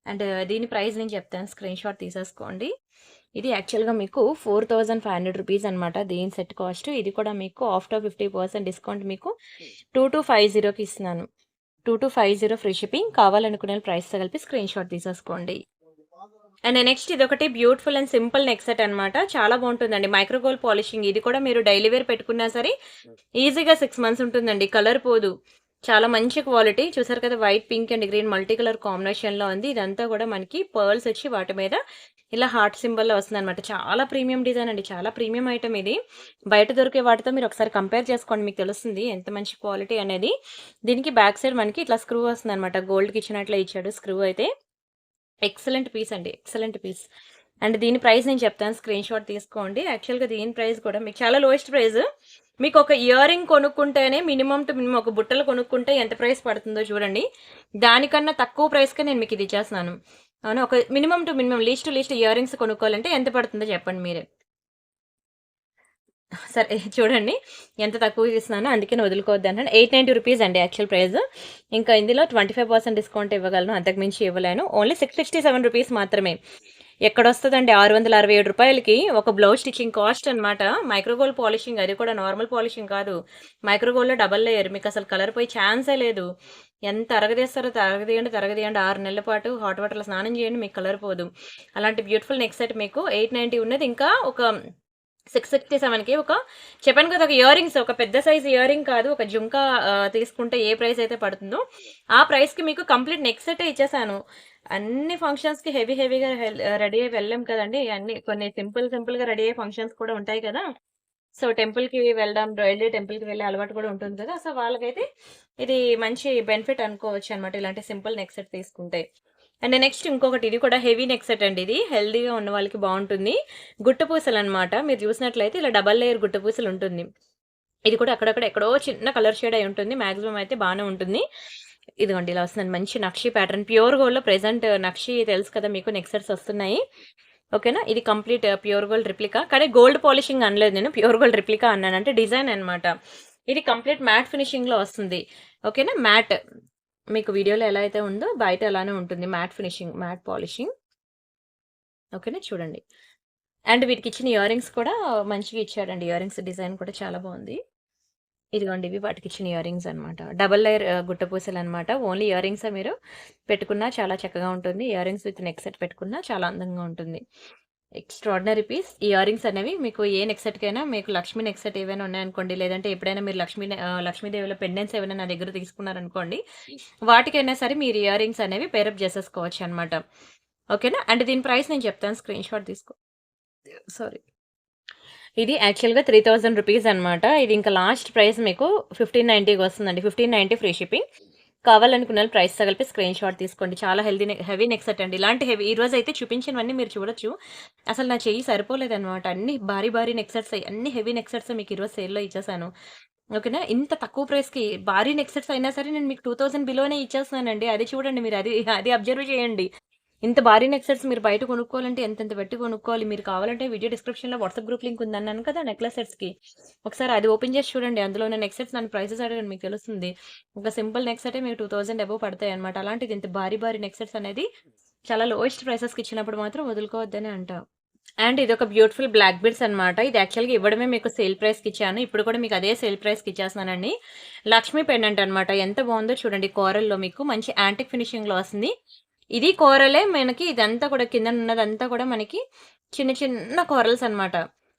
అండ్ దీని ప్రైస్ నేను చెప్తాను. స్క్రీన్ షాట్ తీసేసుకోండి. ఇది యాక్చువల్‌గా మీకు 4500 రూపీస్ అన్నమాట. దీని సెట్ కాస్ట్. ఇది కూడా మీకు ఆఫ్టర్ 50% డిస్కౌంట్ మీకు 2250కి ఇస్తున్నాను. 2250 ఫ్రీ షిప్పింగ్. కావాలనుకునే ప్రైస్‌తో కలిపి స్క్రీన్ షాట్ తీసేసుకోండి. అండ్ నెక్స్ట్ ఇదొకటి beautiful and simple neck set అన్నమాట. చాలా బాగుంటుందండి. Micro gold polishing. ఇది కూడా మీరు డైలీ వేర్ పెట్టుకున్నా సరే ఈజీగా 6 మంత్స్ ఉంటుందండి. కలర్ పోదు. చాలా మంచి క్వాలిటీ. చూసారు కదా! White, pink and green multi colour కాంబినేషన్‌లో ఉంది. ఇదంతా కూడా మనకి పర్ల్స్ వచ్చి వాటి మీద ఇలా హార్ట్ సింబల్‌లో వస్తుందన్నమాట. చాలా ప్రీమియం డిజైన్ అండి. చాలా ప్రీమియం ఐటెమ్ ఇది. బయట దొరికే వాటితో మీరు ఒకసారి కంపేర్ చేసుకోండి. మీకు తెలుస్తుంది ఎంత మంచి క్వాలిటీ అనేది. దీనికి బ్యాక్ సైడ్ మనకి ఇట్లా స్క్రూ వస్తుందన్నమాట. గోల్డ్‌కి ఇచ్చినట్లే ఇచ్చాడు స్క్రూ అయితే. ఎక్సలెంట్ పీస్ అండి. Excellent piece. అండ్ దీని ప్రైస్ నేను చెప్తాను. స్క్రీన్ షాట్ తీసుకోండి. యాక్చువల్‌గా దీని ప్రైస్ కూడా మీకు చాలా లోయెస్ట్ ప్రైస్. మీకు ఒక ఇయర్ రింగ్ కొనుక్కుంటేనే మినిమమ్ టు మినిమమ్ ఒక బుట్టలు కొనుక్కుంటే ఎంత ప్రైస్ పడుతుందో చూడండి. దానికన్నా తక్కువ ప్రైస్‌కే నేను మీకు ఇది ఇచ్చేస్తున్నాను. అవునా. ఒక minimum to minimum least to least ear rings కొనుక్కోవాలంటే ఎంత పడుతుందో చెప్పండి మీరే. సరే చూడండి ఎంత తక్కువకి ఇస్తున్నానో అందుకని వదులుకోవద్దు అంటాను. 890 రూపీస్ అండి యాక్చువల్ ప్రైస్. ఇంకా ఇందులో 25% డిస్కౌంట్ ఇవ్వగలను. అంతకు మించి ఇవ్వలేను. ఓన్లీ 667 రూపీస్ మాత్రమే. ఎక్కడొస్తదండి 667 రూపాయలకి ఒక బ్లౌజ్ స్టిచ్చింగ్ కాస్ట్ అన్నమాట. Micro gold polishing. అది కూడా నార్మల్ పాలిషింగ్ కాదు. మైక్రోగోల్డ్‌లో డబుల్ లేయర్. మీకు అసలు కలర్ పోయే ఛాన్సే లేదు. ఎంత అరగదీస్తారో తరగదీయండి. 6 నెలల పాటు హాట్ వాటర్‌లో స్నానం చేయండి. మీకు కలర్ పోదు. అలాంటి బ్యూటిఫుల్ నెక్ సెట్ మీకు 890 ఉన్నది. ఇంకా ఒక 667కి ఒక చెప్పాను కదా! ఒక ఇయర్ రింగ్స్ ఒక పెద్ద సైజ్ ఇయర్ రింగ్ కాదు. ఒక జుంకా తీసుకుంటే ఏ ప్రైస్ అయితే పడుతుందో ఆ ప్రైస్‌కి మీకు కంప్లీట్ నెక్ సెట్టే ఇచ్చేసాను. అన్ని ఫంక్షన్స్‌కి హెవీగా రెడీ అయ్యి వెళ్ళలేం కదండీ! అన్ని కొన్ని సింపుల్‌గా రెడీ అయ్యే ఫంక్షన్స్ కూడా ఉంటాయి కదా! సో, టెంపుల్‌కి వెళ్ళడం, డైలీ టెంపుల్‌కి వెళ్ళే అలవాటు కూడా ఉంటుంది కదా! సో, వాళ్ళకైతే ఇది మంచి బెనిఫిట్ అనుకోవచ్చనమాట. ఇలాంటి సింపుల్ నెక్ సెట్ తీసుకుంటే. అండ్ నెక్స్ట్ ఇంకొకటి ఇది కూడా హెవీ నెక్ సెట్ అండి ఇది. హెల్తీగా ఉన్న వాళ్ళకి బావుంటుంది. గుట్ట పూసలనమాట. మీరు చూసినట్లయితే ఇలా డబల్ లేయర్ గుట్ట పూసలు ఉంటుంది. ఇది కూడా అక్కడక్కడ ఎక్కడో చిన్న కలర్ షేడ్ అయి ఉంటుంది. మాక్సిమం అయితే బానే ఉంటుంది. ఇదిగోండి ఇలా వస్తుందండి. మంచి నక్షి ప్యాటర్న్. ప్యూర్ గోల్డ్‌లో ప్రెజెంట్ నక్షి తెలుసు కదా మీకు నెక్ సెట్స్ వస్తున్నాయి. ఓకేనా. ఇది కంప్లీట్ ప్యూర్ గోల్డ్ రిప్లికా. కానీ గోల్డ్ పాలిషింగ్ అనలేదు నేను. ప్యూర్ గోల్డ్ రిప్లికా అన్నాను. అంటే డిజైన్ అనమాట. ఇది కంప్లీట్ మ్యాట్ ఫినిషింగ్‌లో వస్తుంది. ఓకేనా. మ్యాట్. మీకు వీడియోలో ఎలా అయితే ఉందో బయట అలానే ఉంటుంది. Matte finishing, matte polishing. ఓకేనా. చూడండి. అండ్ వీటికిచ్చిన ఇయర్ రింగ్స్ కూడా మంచిగా ఇచ్చాడండి. ఇయర్ రింగ్స్ డిజైన్ కూడా చాలా బావుంది. ఇదిగోండి ఇవి వాటికిచ్చిన ఇయర్ రింగ్స్ అనమాట. డబుల్ లేయర్ గుట్ట పూసలనమాట. ఓన్లీ ఇయర్ రింగ్సే మీరు పెట్టుకున్నా చాలా చక్కగా ఉంటుంది. Earrings with neck set పెట్టుకున్నా చాలా అందంగా ఉంటుంది. Extraordinary piece. ఈ ఇయర్ రింగ్స్ అనేవి మీకు ఏ నెక్ సెట్‌కైనా మీకు లక్ష్మీ నెక్ సెట్ ఏవైనా ఉన్నాయనుకోండి, లేదంటే ఎప్పుడైనా మీరు లక్ష్మీదేవిలో పెండెంట్స్ ఏవైనా నా దగ్గర తీసుకున్నారనుకోండి, వాటికైనా సరే మీరు ఇయర్ రింగ్స్ అనేవి పేరప్ చేసేసుకోవచ్చనమాట. ఓకేనా. అండ్ దీని ప్రైస్ నేను చెప్తాను. స్క్రీన్ షాట్ తీసుకో. సారీ. ఇది యాక్చువల్‌గా 3000 రూపీస్ అనమాట. ఇది ఇంకా లాస్ట్ ప్రైస్ మీకు 1590కి వస్తుందండి. 1590 ఫ్రీ షిప్పింగ్. కావాలనుకున్న ప్రైస్తో కలిపి స్క్రీన్ షాట్ తీసుకోండి. చాలా హెవీ నెక్ సెట్ అండి. ఇలాంటి హెవీ ఈరోజు అయితే చూపించినవన్నీ మీరు చూడొచ్చు. అసలు నా చెయ్యి సరిపోలేదనమాట. అన్ని భారీ భారీ నెక్ సెట్స్ అన్ని హెవీ నెక్ సెట్స్ మీకు ఈరోజు సేల్‌లో ఇచ్చేసాను. ఓకేనా. ఇంత తక్కువ ప్రైస్‌కి భారీ నెక్ సెట్స్ అయినా సరే నేను మీకు 2000 బిలోనే ఇచ్చేస్తున్నానండి. అది చూడండి మీరు, అది అబ్జర్వ్ చేయండి. ఇంత భారీ నెక్ సెట్స్ మీరు బయట కొనుక్కోవాలంటే ఎంతెంత పెట్టి కొనుక్కోవాలి. మీరు కావాలంటే వీడియో డిస్క్రిప్షన్‌లో వాట్సాప్ గ్రూప్ లింక్ ఉందన్నాను కదా నెక్లెస్ సెట్స్‌కి. ఒకసారి అది ఓపెన్ చేసి చూడండి. అందులో ఉన్న నెక్ సెట్స్ నన్ను ప్రైసెస్ అడగండి మీకు తెలుస్తుంది. ఒక సింపుల్ నెక్ సెటే మీకు 2000 అబోవ్ పడతాయన్నమాట. అలాంటిది ఇంత భారీ భారీ నెక్ సెట్స్ అనేది చాలా లోయెస్ట్ ప్రైసెస్‌కి ఇచ్చినప్పుడు మాత్రం వదులుకోవద్దనే అంటా. అండ్ ఇదొక బ్యూటిఫుల్ బ్లాక్ బీడ్స్ అనమాట. ఇది యాక్చువల్‌గా ఇవ్వడమే మీకు సేల్ ప్రైస్‌కి ఇచ్చాను. ఇప్పుడు కూడా మీకు అదే సేల్ ప్రైస్‌కి ఇచ్చేస్తున్నానండి. లక్ష్మీ పెండెంట్ అనమాట. ఎంత బాగుందో చూడండి. కోరల్‌లో మీకు మంచి యాంటిక్ ఫినిషింగ్‌లో వస్తుంది. ఇది కోరలే మనకి, ఇదంతా కూడా కింద ఉన్నదంతా కూడా మనకి చిన్న చిన్న కోరల్స్ అనమాట.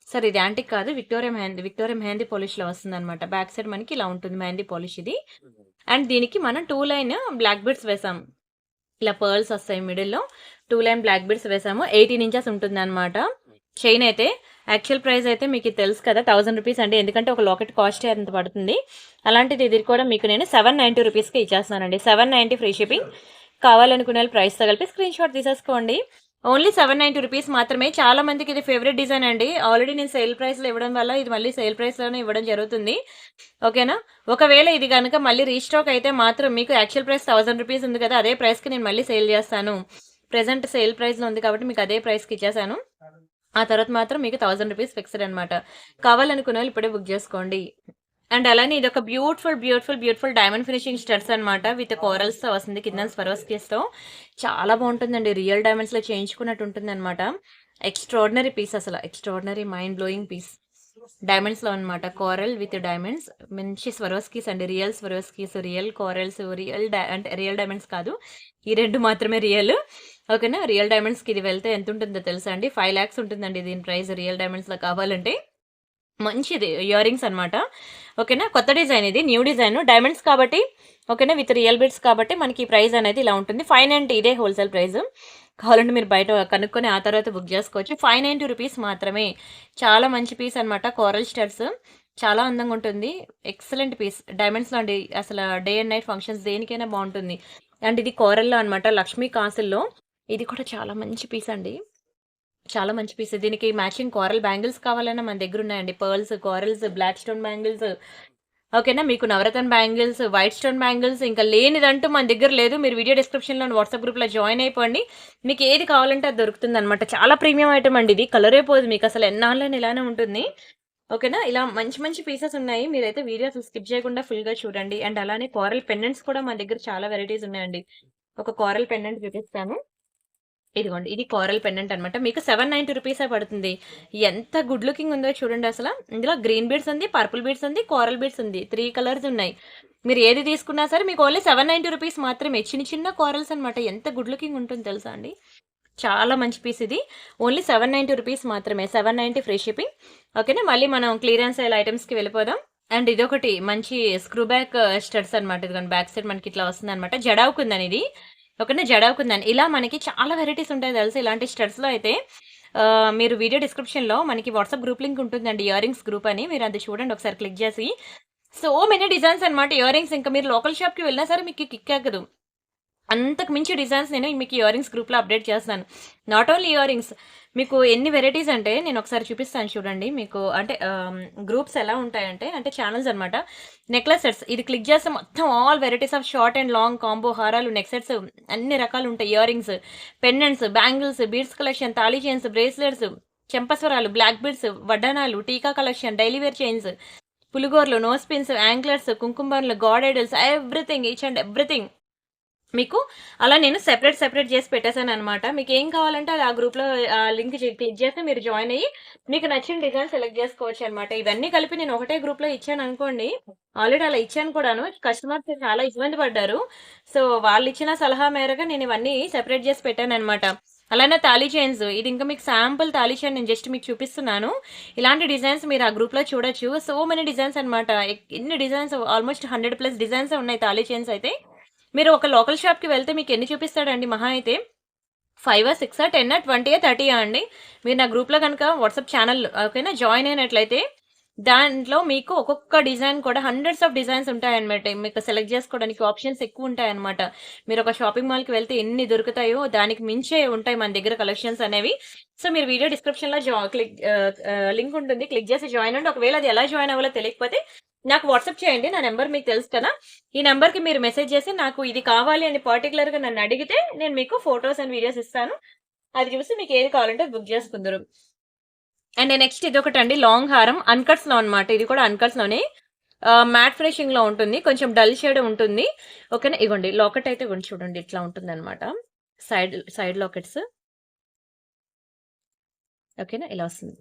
సరే ఇది యాంటిక్ కాదు, విక్టోరియా మెహందీ పాలిష్‌లో వస్తుందనమాట. బ్యాక్ సైడ్ మనకి ఇలా ఉంటుంది మెహందీ పాలిష్ ఇది. అండ్ దీనికి మనం 2 లైన్ బ్లాక్ బీడ్స్ వేసాం. ఇలా పర్ల్స్ వస్తాయి మిడిల్‌లో. 2 లైన్ బ్లాక్ బీడ్స్ వేసాము. 18 ఇంచెస్ ఉంటుందన్నమాట. చైన్ అయితే యాక్చువల్ ప్రైస్ అయితే మీకు తెలుసు కదా 1000 రూపీస్ అండి. ఎందుకంటే ఒక లాకెట్ కాస్ట్ అంత పడుతుంది. అలాంటిది ఇది కూడా మీకు నేను 790 రూపీస్కి ఇచ్చేస్తున్నానండి. 790 ఫ్రీ షిప్పింగ్. కావాలనుకునే ప్రైస్తో కలిపి స్క్రీన్ షాట్ తీసేసుకోండి. ఓన్లీ 790 రూపీస్ మాత్రమే. చాలా మందికి ఇది ఫేవరెట్ డిజైన్ అండి. ఆల్రెడీ నేను సేల్ ప్రైస్లో ఇవ్వడం వల్ల ఇది మళ్ళీ సేల్ ప్రైస్లోనే ఇవ్వడం జరుగుతుంది. ఓకేనా. ఒకవేళ ఇది కనుక మళ్ళీ రీస్టాక్ అయితే మాత్రం మీకు యాక్చువల్ ప్రైస్ 1000 రూపీస్ ఉంది కదా, అదే ప్రైస్కి నేను మళ్ళీ సేల్ చేస్తాను. ప్రెసెంట్ సేల్ ప్రైస్లో ఉంది కాబట్టి మీకు అదే ప్రైస్కి ఇచ్చేసాను. ఆ తర్వాత మాత్రం మీకు 1000 రూపీస్ ఫిక్స్డ్ అనమాట. కావాలనుకునే వాళ్ళు ఇప్పుడే బుక్ చేసుకోండి. అండ్ అలానే ఇది ఒక బ్యూటిఫుల్ డైమండ్ ఫినిషింగ్ స్టడ్స్ అనమాట. విత్ కోరల్స్ తో వస్తుంది. కింద స్వరోస్కీస్ తో చాలా బాగుంటుందండి. రియల్ డైమండ్స్ లో చేయించుకున్నట్టు ఉంటుంది అనమాట. ఎక్స్ట్రాడినరీ పీస్, అసలు extraordinary mind blowing piece. Diamonds లో అనమాట. కోరల్ విత్ డైమండ్స్, మంచి స్వరోస్కీస్ అండి. రియల్ స్వరోస్కీస్, రియల్ కోరల్స్, అంటే రియల్ డైమండ్స్ కాదు, ఈ రెండు మాత్రమే రియల్. ఓకేనా. రియల్ డైమండ్స్ కి ఇది వెళ్తే ఎంత ఉంటుందో తెలుసా అండి? 5 lakhs ఉంటుందండి దీని ప్రైస్ రియల్ డైమండ్స్ లో కావాలంటే. మంచిది ఇయర్ రింగ్స్ అనమాట. ఓకేనా. కొత్త డిజైన్, ఇది న్యూ డిజైన్, డైమండ్స్ కాబట్టి. ఓకేనా. విత్ రియల్ బిట్స్ కాబట్టి మనకి ప్రైస్ అనేది ఇలా ఉంటుంది. 590 ఇదే హోల్సేల్ ప్రైస్. కావాలంటే మీరు బయట కనుక్కొని ఆ తర్వాత బుక్ చేసుకోవచ్చు. 590 రూపీస్ మాత్రమే. చాలా మంచి పీస్ అనమాట. కోరల్ స్టడ్స్ చాలా అందంగా ఉంటుంది. Excellent piece. డైమండ్స్లో అండి, అసలు డే అండ్ నైట్ ఫంక్షన్స్ దేనికైనా బాగుంటుంది. అండ్ ఇది కోరల్లో అనమాట, లక్ష్మీ కాసుల్లో. ఇది కూడా చాలా మంచి పీస్ అండి. చాలా మంచి పీస్. దీనికి మ్యాచింగ్ కోరల్ బ్యాంగిల్స్ కావాలన్నా మన దగ్గర ఉన్నాయండి. Pearls, corals, black stone bangles. ఓకేనా. మీకు navaratna bangles, white stone bangles, ఇంకా లేనిదంటూ మన దగ్గర లేదు. మీరు వీడియో డిస్క్రిప్షన్లో వాట్సాప్ గ్రూప్లో జాయిన్ అయిపోండి. మీకు ఏది కావాలంటే అది దొరుకుతుంది అనమాట. చాలా ప్రీమియం ఐటమ్ అండి ఇది. కలరే పోదు మీకు, అసలు ఎన్నాళ్ళని ఇలానే ఉంటుంది. ఓకేనా. ఇలా మంచి మంచి పీసెస్ ఉన్నాయి. మీరైతే వీడియో స్కిప్ చేయకుండా ఫుల్గా చూడండి. అండ్ అలానే కోరల్ పెండెంట్స్ కూడా మన దగ్గర చాలా వెరైటీస్ ఉన్నాయండి. ఒక కోరల్ పెండెంట్ చూపిస్తాను. ఇదిగోండి, ఇది కోరల్ పెండెంట్ అనమాట. మీకు 790 రూపీసే పడుతుంది. ఎంత గుడ్ లుకింగ్ ఉందో చూడండి అసలు. ఇందులో గ్రీన్ బీడ్స్ ఉంది, పర్పుల్ బీడ్స్ ఉంది, కోరల్ బీడ్స్ ఉంది. 3 కలర్స్ ఉన్నాయి. మీరు ఏది తీసుకున్నా సరే మీకు ఓన్లీ 790 రూపీస్ మాత్రమే. చిన్న చిన్న కోరల్స్ అనమాట. ఎంత గుడ్ లుకింగ్ ఉంటుంది తెలుసా అండి. చాలా మంచి పీస్ ఇది. ఓన్లీ 790 రూపీస్ మాత్రమే. 790 ఫ్రీ షిప్పింగ్. ఓకేనా. మళ్ళీ మనం క్లియరెన్స్ సేల్ ఐటమ్స్కి వెళ్ళిపోదాం. అండ్ ఇదొకటి మంచి స్క్రూ బ్యాక్ స్టడ్స్ అనమాట. ఇదిగోండి బ్యాక్ సైడ్ మనకి ఇట్లా వస్తుంది అనమాట. జడావుకుందని ఇది. ఓకేనా. జడావుకుందని ఇలా మనకి చాలా వెరైటీస్ ఉంటాయి తెలుసు. ఇలాంటి స్టడ్స్లో అయితే మీరు వీడియో డిస్క్రిప్షన్లో మనకి వాట్సాప్ గ్రూప్ లింక్ ఉంటుందండి, ఇయర్ రింగ్స్ గ్రూప్ అని. మీరు అది చూడండి ఒకసారి క్లిక్ చేసి. సో మెనీ డిజైన్స్ అనమాట ఇయర్ రింగ్స్. ఇంకా మీరు లోకల్ షాప్కి వెళ్ళినా సరే మీకు కిక్ ఎక్కదు. అంతకు మించి డిజైన్స్ నేను మీకు ఇయర్ రింగ్స్ గ్రూప్లో అప్డేట్ చేస్తాను. నాట్ ఓన్లీ ఇయర్ రింగ్స్, మీకు ఎన్ని వెరైటీస్ అంటే నేను ఒకసారి చూపిస్తాను చూడండి. మీకు అంటే గ్రూప్స్ ఎలా ఉంటాయంటే, అంటే ఛానల్స్ అనమాట. నెక్లెస్ సెట్స్ ఇది క్లిక్ చేస్తే మొత్తం all varieties of short and long combo హారాలు, నెక్ సెట్స్ అన్ని రకాలు ఉంటాయి. Earrings, pendants, bangles, beads collection, thali chains, bracelets, చెంపస్వరాలు, బ్లాక్ బీడ్స్, వడ్డానాలు, tikka collection, daily wear chains, పులిగోర్లు, నోస్ పిన్స్, యాంక్లర్స్, కుంకుమర్లు, god idols, everything, each and everything మీకు అలా నేను సెపరేట్ చేసి పెట్టేశాను అనమాట. మీకు ఏం కావాలంటే అది ఆ గ్రూప్లో లింక్ క్లిక్ చేస్తే మీరు జాయిన్ అయ్యి మీకు నచ్చిన డిజైన్ సెలెక్ట్ చేసుకోవచ్చు అనమాట. ఇవన్నీ కలిపి నేను ఒకటే గ్రూప్లో ఇచ్చాను అనుకోండి. ఆల్రెడీ అలా ఇచ్చాను కూడాను. కస్టమర్స్ చాలా ఇబ్బంది పడ్డారు. సో వాళ్ళు ఇచ్చిన సలహా మేరకు నేను ఇవన్నీ సెపరేట్ చేసి పెట్టాను అనమాట. అలానే తాళీ చైన్స్, ఇది ఇంకా మీకు శాంపుల్ తాళీ చైన్ నేను జస్ట్ మీకు చూపిస్తున్నాను. ఇలాంటి డిజైన్స్ మీరు ఆ గ్రూప్లో చూడొచ్చు. సో మెనీ డిజైన్స్ అనమాట. ఎన్ని డిజైన్స్, ఆల్మోస్ట్ 100+ డిజైన్స్ ఉన్నాయి తాళీ చైన్స్ అయితే. మీరు ఒక లోకల్ షాప్కి వెళ్తే మీకు ఎన్ని చూపిస్తాడండి మహా అయితే? 5, 6, 10, 20, 30 అండి. మీరు నా గ్రూప్లో కనుక వాట్సాప్ ఛానల్ ఓకేనా జాయిన్ అయినట్లయితే దాంట్లో మీకు ఒక్కొక్క డిజైన్ కూడా హండ్రెడ్స్ ఆఫ్ డిజైన్స్ ఉంటాయన్నమాట. మీకు సెలెక్ట్ చేసుకోవడానికి ఆప్షన్స్ ఎక్కువ ఉంటాయన్నమాట. మీరు ఒక షాపింగ్ మాల్‌కి వెళ్తే ఎన్ని దొరుకుతాయో దానికి మించే ఉంటాయి మన దగ్గర కలెక్షన్స్ అనేవి. సో, మీరు వీడియో డిస్క్రిప్షన్‌లో లింక్ ఉంటుంది. క్లిక్ చేసి జాయిన్ అవ్వండి. ఒకవేళ అది ఎలా జాయిన్ అవ్వాలో తెలియకపోతే నాకు వాట్సాప్ చేయండి. నా నంబర్ మీకు తెలుసు కదా! ఈ నంబర్‌కి మీరు మెసేజ్ చేసి నాకు ఇది కావాలి అని పర్టిక్యులర్‌గా నన్ను అడిగితే నేను మీకు ఫోటోస్ అండ్ వీడియోస్ ఇస్తాను. అది చూసి మీకు ఏది కావాలంటే అది బుక్ చేసుకుందురు. అండ్ నెక్స్ట్ ఇదొకటండి లాంగ్ హారం అన్‌కట్స్‌లో అన్నమాట. ఇది కూడా అన్‌కట్స్‌లోనే మ్యాట్ ఫినిషింగ్‌లో ఉంటుంది. కొంచెం డల్ షేడ్ ఉంటుంది. ఓకేనా. ఇగోండి లాకెట్ అయితే ఇగోండి చూడండి ఇట్లా ఉంటుందన్నమాట. Side side lockets. ఓకేనా. ఇలా వస్తుంది.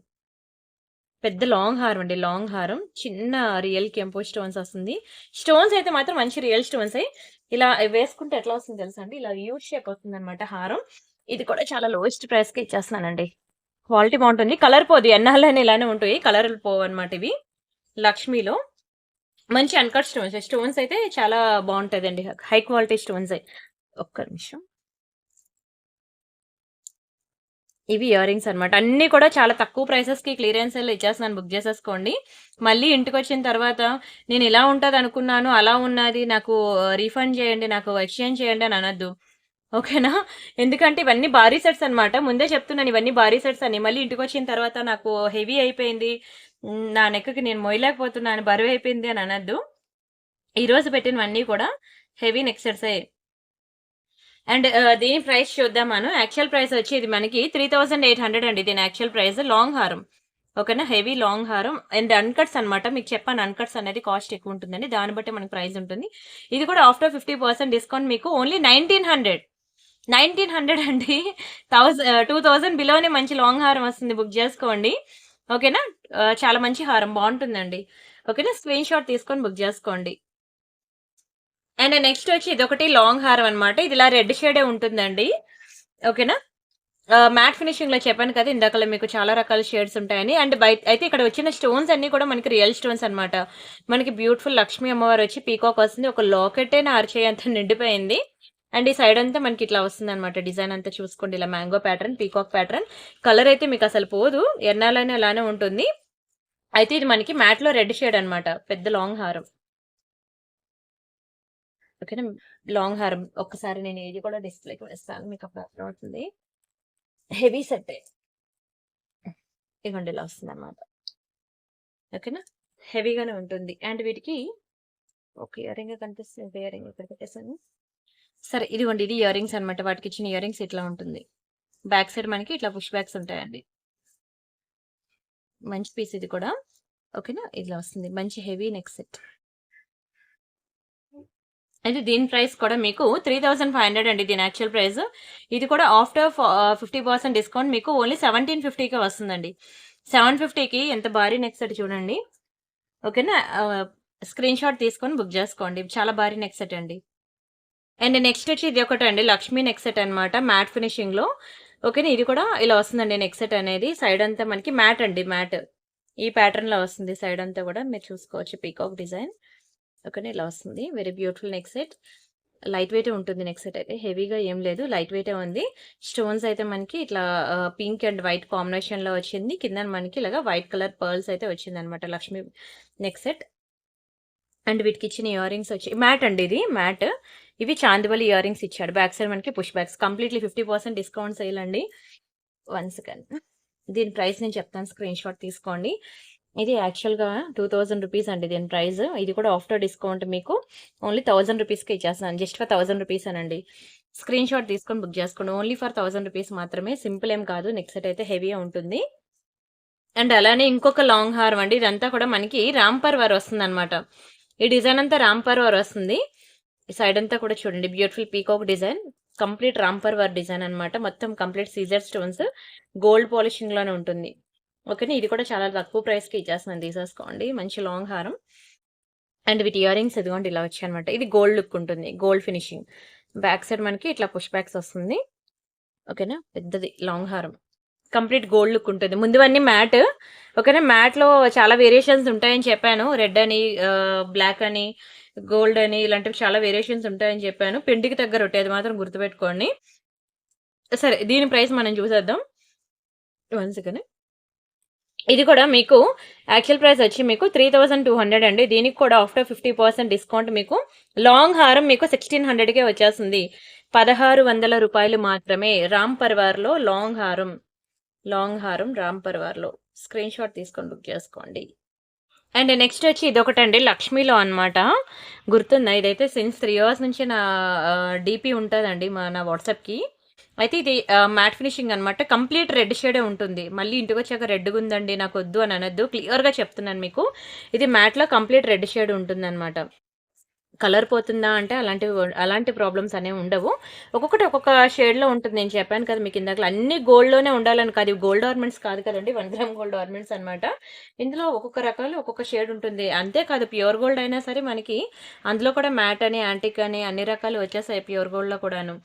పెద్ద లాంగ్ హారం అండి. లాంగ్ హారం. చిన్న రియల్ కెంపో స్టోన్స్ వస్తుంది. స్టోన్స్ అయితే మాత్రం మంచి రియల్ స్టోన్సే. ఇలా వేసుకుంటే ఎట్లా వస్తుందో తెలుసా అండి? ఇలా యూ షేప్ వస్తుందన్నమాట హారం. ఇది కూడా చాలా లోయెస్ట్ ప్రైస్‌కే ఇచ్చేస్తున్నానండి. క్వాలిటీ బావుంటుంది. కలర్ పోదు. ఎన్నాళ్ళైనా ఇలానే ఉంటాయి. కలర్‌లు పోవన్నమాట ఇవి. లక్ష్మీలో మంచి అన్‌కట్ స్టోన్స్. స్టోన్స్ అయితే చాలా బావుంటదండి. హై క్వాలిటీ స్టోన్సే. ఒక్క నిమిషం. ఇవి ఇయర్ రింగ్స్ అన్నమాట. అన్నీ కూడా చాలా తక్కువ ప్రైసెస్‌కి క్లియరెన్స్ సేల్‌లో ఇచ్చేస్తున్నాను. బుక్ చేసేసుకోండి. మళ్ళీ ఇంటికొచ్చిన తర్వాత నేను ఇలా ఉంటదనుకున్నాను, అలా ఉన్నది, నాకు రీఫండ్ చేయండి, నాకు ఎక్స్‌చేంజ్ చేయండి అని అనొద్దు. ఓకేనా? ఎందుకంటే ఇవన్నీ భారీ సెట్స్ అన్నమాట. ముందే చెప్తున్నాను ఇవన్నీ భారీ సెట్స్ అని. మళ్ళీ ఇంటికొచ్చిన తర్వాత నాకు హెవీ అయిపోయింది. నా నెక్‌కి నేను మోయలేకపోతున్నాను, బరువైపోయింది అని అనొద్దు. ఈరోజు పెట్టినవన్నీ కూడా హెవీ నెక్ సెట్సే. అండ్ దీని ప్రైస్ చూద్దాం మనం. యాక్చువల్ ప్రైస్ వచ్చి ఇది మనకి 3800 అండి. దీని యాక్చువల్ ప్రైస్ లాంగ్ హారం. ఓకేనా. హెవీ లాంగ్ హారం అండ్ అన్‌కట్స్ అన్నమాట. మీకు చెప్పాను అన్‌కట్స్ అనేది కాస్ట్ ఎక్కువ ఉంటుందండి. దాన్ని బట్టి మనకి ప్రైస్ ఉంటుంది. ఇది కూడా ఆఫ్టర్ 50% డిస్కౌంట్ మీకు ఓన్లీ 1900. 1900 అండి. 2000 బిలోనే మంచి లాంగ్ హారం వస్తుంది. బుక్ చేసుకోండి. ఓకేనా. చాలా మంచి హారం బాగుంటుందండి. ఓకేనా. స్క్రీన్ షాట్ తీసుకొని బుక్ చేసుకోండి. అండ్ నెక్స్ట్ వచ్చి ఇదొకటి లాంగ్ హారం అన్నమాట. ఇది ఇలా రెడ్ షేడే ఉంటుందండి. ఓకేనా. మ్యాట్ ఫినిషింగ్ లో చెప్పాను కదా ఇందాకలా మీకు చాలా రకాల షేడ్స్ ఉంటాయని. అండ్ బయట అయితే ఇక్కడ వచ్చిన స్టోన్స్ అన్ని కూడా మనకి రియల్ స్టోన్స్ అన్నమాట. మనకి బ్యూటిఫుల్ లక్ష్మీ అమ్మవారు వచ్చి పీకాక్ వస్తుంది. ఒక లాకెటే నా అరచేయి అంతా నిండిపోయింది. అండ్ ఈ సైడ్ అంతా మనకి ఇట్లా వస్తుంది అనమాట. డిజైన్ అంతా చూసుకోండి. ఇలా mango pattern, peacock pattern. Colour అయితే మీకు అసలు పోదు. ఎన్నాలైనా అలానే ఉంటుంది. అయితే ఇది మనకి మ్యాట్ లో రెడ్ షేడ్ అన్నమాట. పెద్ద లాంగ్ హారం. ఓకేనా. లాంగ్ హారం. ఒక్కసారి నేను ఇది కూడా డిస్ప్లేకి వేస్తాను. మీకు అప్పుడు అర్థమవుతుంది. హెవీ సెట్ ఇవ్వండి ఇలా వస్తుంది అనమాట. ఓకేనా. హెవీగానే ఉంటుంది. అండ్ వీటికి ఒక ఇయర్ రింగ్ కనిపిస్తుంది. ఇయర్ రింగ్ ఇక్కడ పెట్టేసాను. సరే ఇదిగోండి ఇది ఇయర్ రింగ్స్ అనమాట. వాటికి ఇచ్చిన ఇయర్ రింగ్స్ ఇట్లా ఉంటుంది. బ్యాక్ సైడ్ మనకి ఇట్లా పుష్ బ్యాక్స్ ఉంటాయండి. మంచి పీస్ ఇది కూడా. ఓకేనా. ఇట్లా వస్తుంది. మంచి హెవీ నెక్ సెట్. అయితే దీని ప్రైస్ కూడా మీకు 3500 అండి. దీని యాక్చువల్ ప్రైస్. ఇది కూడా ఆఫ్టర్ 50% డిస్కౌంట్ మీకు ఓన్లీ 1750కే వస్తుందండి. 750కి ఎంత భారీ నెక్ సెట్ చూడండి. ఓకేనా. స్క్రీన్ షాట్ తీసుకొని బుక్ చేసుకోండి. చాలా భారీ నెక్ సెట్ అండి. అండ్ నెక్స్ట్ వచ్చి ఇది ఒకటి అండి. లక్ష్మీ నెక్ సెట్ అనమాట. మ్యాట్ ఫినిషింగ్ లో. ఓకేనా. ఇది కూడా ఇలా వస్తుందండి. నెక్ సెట్ అనేది సైడ్ అంతా మనకి మ్యాట్ అండి. మ్యాట్ ఈ ప్యాటర్న్ లో వస్తుంది. సైడ్ అంతా కూడా మీరు చూసుకోవచ్చు. Peacock design. ఓకేనా. ఇలా వస్తుంది. Very beautiful neck set. Light weight ఉంటుంది నెక్ సెట్ అయితే. హెవీగా ఏం లేదు. లైట్ వెయిటే ఉంది. స్టోన్స్ అయితే మనకి ఇట్లా పింక్ అండ్ వైట్ కాంబినేషన్ లో వచ్చింది. కింద మనకి ఇలాగా వైట్ కలర్ పర్ల్స్ అయితే వచ్చింది అనమాట. Lakshmi neck set. అండ్ వీటికి ఇచ్చిన ఇయర్ రింగ్స్ వచ్చి మ్యాట్ అండి. ఇది మ్యాట్. ఇవి చాందివలి ఇయర్ రింగ్స్ ఇచ్చాడు. బ్యాక్ సైడ్ మనకి push backs. Completely 50% discount sale అండి. 1 సెకండ్. దీని ప్రైస్ నేను చెప్తాను. స్క్రీన్ షాట్ తీసుకోండి. ఇది యాక్చువల్‌గా 2000 రూపీస్ అండి దీని ప్రైస్. ఇది కూడా ఆఫ్టర్ డిస్కౌంట్ మీకు ఓన్లీ 1000 రూపీస్‌కే ఇచ్చేస్తున్నాను. Just for 1000 రూపీసేనండి. స్క్రీన్ షాట్ తీసుకొని బుక్ చేసుకోండి. ఓన్లీ ఫర్ 1000 రూపీస్ మాత్రమే. సింపుల్ ఏం కాదు. నెక్ సెట్ అయితే హెవీగా ఉంటుంది. అండ్ అలానే ఇంకొక లాంగ్ హారం అండి. ఇదంతా కూడా మనకి రాంపర్ వర్ వస్తుందన్నమాట. ఈ డిజైన్ అంతా రాంపర్ వర్ వస్తుంది. ఈ సైడ్ అంతా కూడా చూడండి. Beautiful peacock design. కంప్లీట్ రాంపర్ వర్ డిజైన్ అన్నమాట. మొత్తం కంప్లీట్ సీజర్ స్టోన్స్. గోల్డ్ పాలిషింగ్ లోనే ఉంటుంది. ఓకేనా. ఇది కూడా చాలా తక్కువ ప్రైస్‌కి ఇచ్చేస్తున్నాను. తీసేసుకోండి. మంచి లాంగ్ హారం. అండ్ వీటి ఇయర్ రింగ్స్ ఇదిగోండి ఇలా వచ్చాయన్నమాట. ఇది గోల్డ్ లుక్ ఉంటుంది. Gold finishing. బ్యాక్ సైడ్ మనకి ఇట్లా పుష్ బ్యాక్స్ వస్తుంది. ఓకేనా. పెద్దది లాంగ్ హారం. కంప్లీట్ గోల్డ్ లుక్ ఉంటుంది. ముందువన్నీ మ్యాట్. ఓకేనా. మ్యాట్‌లో చాలా వేరియేషన్స్ ఉంటాయని చెప్పాను. రెడ్ అని, బ్లాక్ అని, గోల్డ్ అని ఇలాంటివి చాలా వేరియేషన్స్ ఉంటాయని చెప్పాను. పిండికి తగ్గ రొట్టె అది మాత్రం గుర్తుపెట్టుకోండి. సరే దీని ప్రైస్ మనం చూసేద్దాం. 1 సెకండ్. ఇది కూడా మీకు యాక్చువల్ ప్రైస్ వచ్చి మీకు 3200 అండి. దీనికి కూడా ఆఫ్టర్ 50% డిస్కౌంట్ మీకు లాంగ్ హారం మీకు 1600కే వచ్చేస్తుంది. 1600 రూపాయలు మాత్రమే. రామ్ పర్వార్లో లాంగ్ హారం రామ్ పర్వార్లో స్క్రీన్ షాట్ తీసుకొని బుక్ చేసుకోండి. అండ్ నెక్స్ట్ వచ్చి ఇదొకటండి, లక్ష్మీలో అన్నమాట. గుర్తుందా? ఇదైతే సిన్స్ 3 ఇయర్స్ నుంచి నా డీపీ ఉంటుందండి నా వాట్సాప్కి. అయితే ఇది మ్యాట్ ఫినిషింగ్ అనమాట. కంప్లీట్ రెడ్ షేడే ఉంటుంది. మళ్ళీ ఇంటికి వచ్చాక రెడ్గా ఉందండి నాకు వద్దు అని అనొద్దు, క్లియర్గా చెప్తున్నాను మీకు. ఇది మ్యాట్లో కంప్లీట్ రెడ్ షేడ్ ఉంటుంది అనమాట. కలర్ పోతుందా అంటే అలాంటి ప్రాబ్లమ్స్ అనేవి ఉండవు. ఒక్కొక్కటి ఒక్కొక్క షేడ్లో ఉంటుంది. నేను చెప్పాను కదా మీకు ఇందాక, అన్ని గోల్డ్లోనే ఉండాలని కాదు. గోల్డ్ ఆర్నమెంట్స్ కాదు కదండి, 1 గ్రామ్ గోల్డ్ ఆర్నమెంట్స్ అనమాట. ఇందులో ఒక్కొక్క రకాలు ఒక్కొక్క షేడ్ ఉంటుంది. అంతేకాదు ప్యూర్ గోల్డ్ అయినా సరే మనకి అందులో కూడా మ్యాట్ అని యాంటిక్ అని అన్ని రకాలు వచ్చేసాయి ప్యూర్ గోల్డ్లో కూడాను.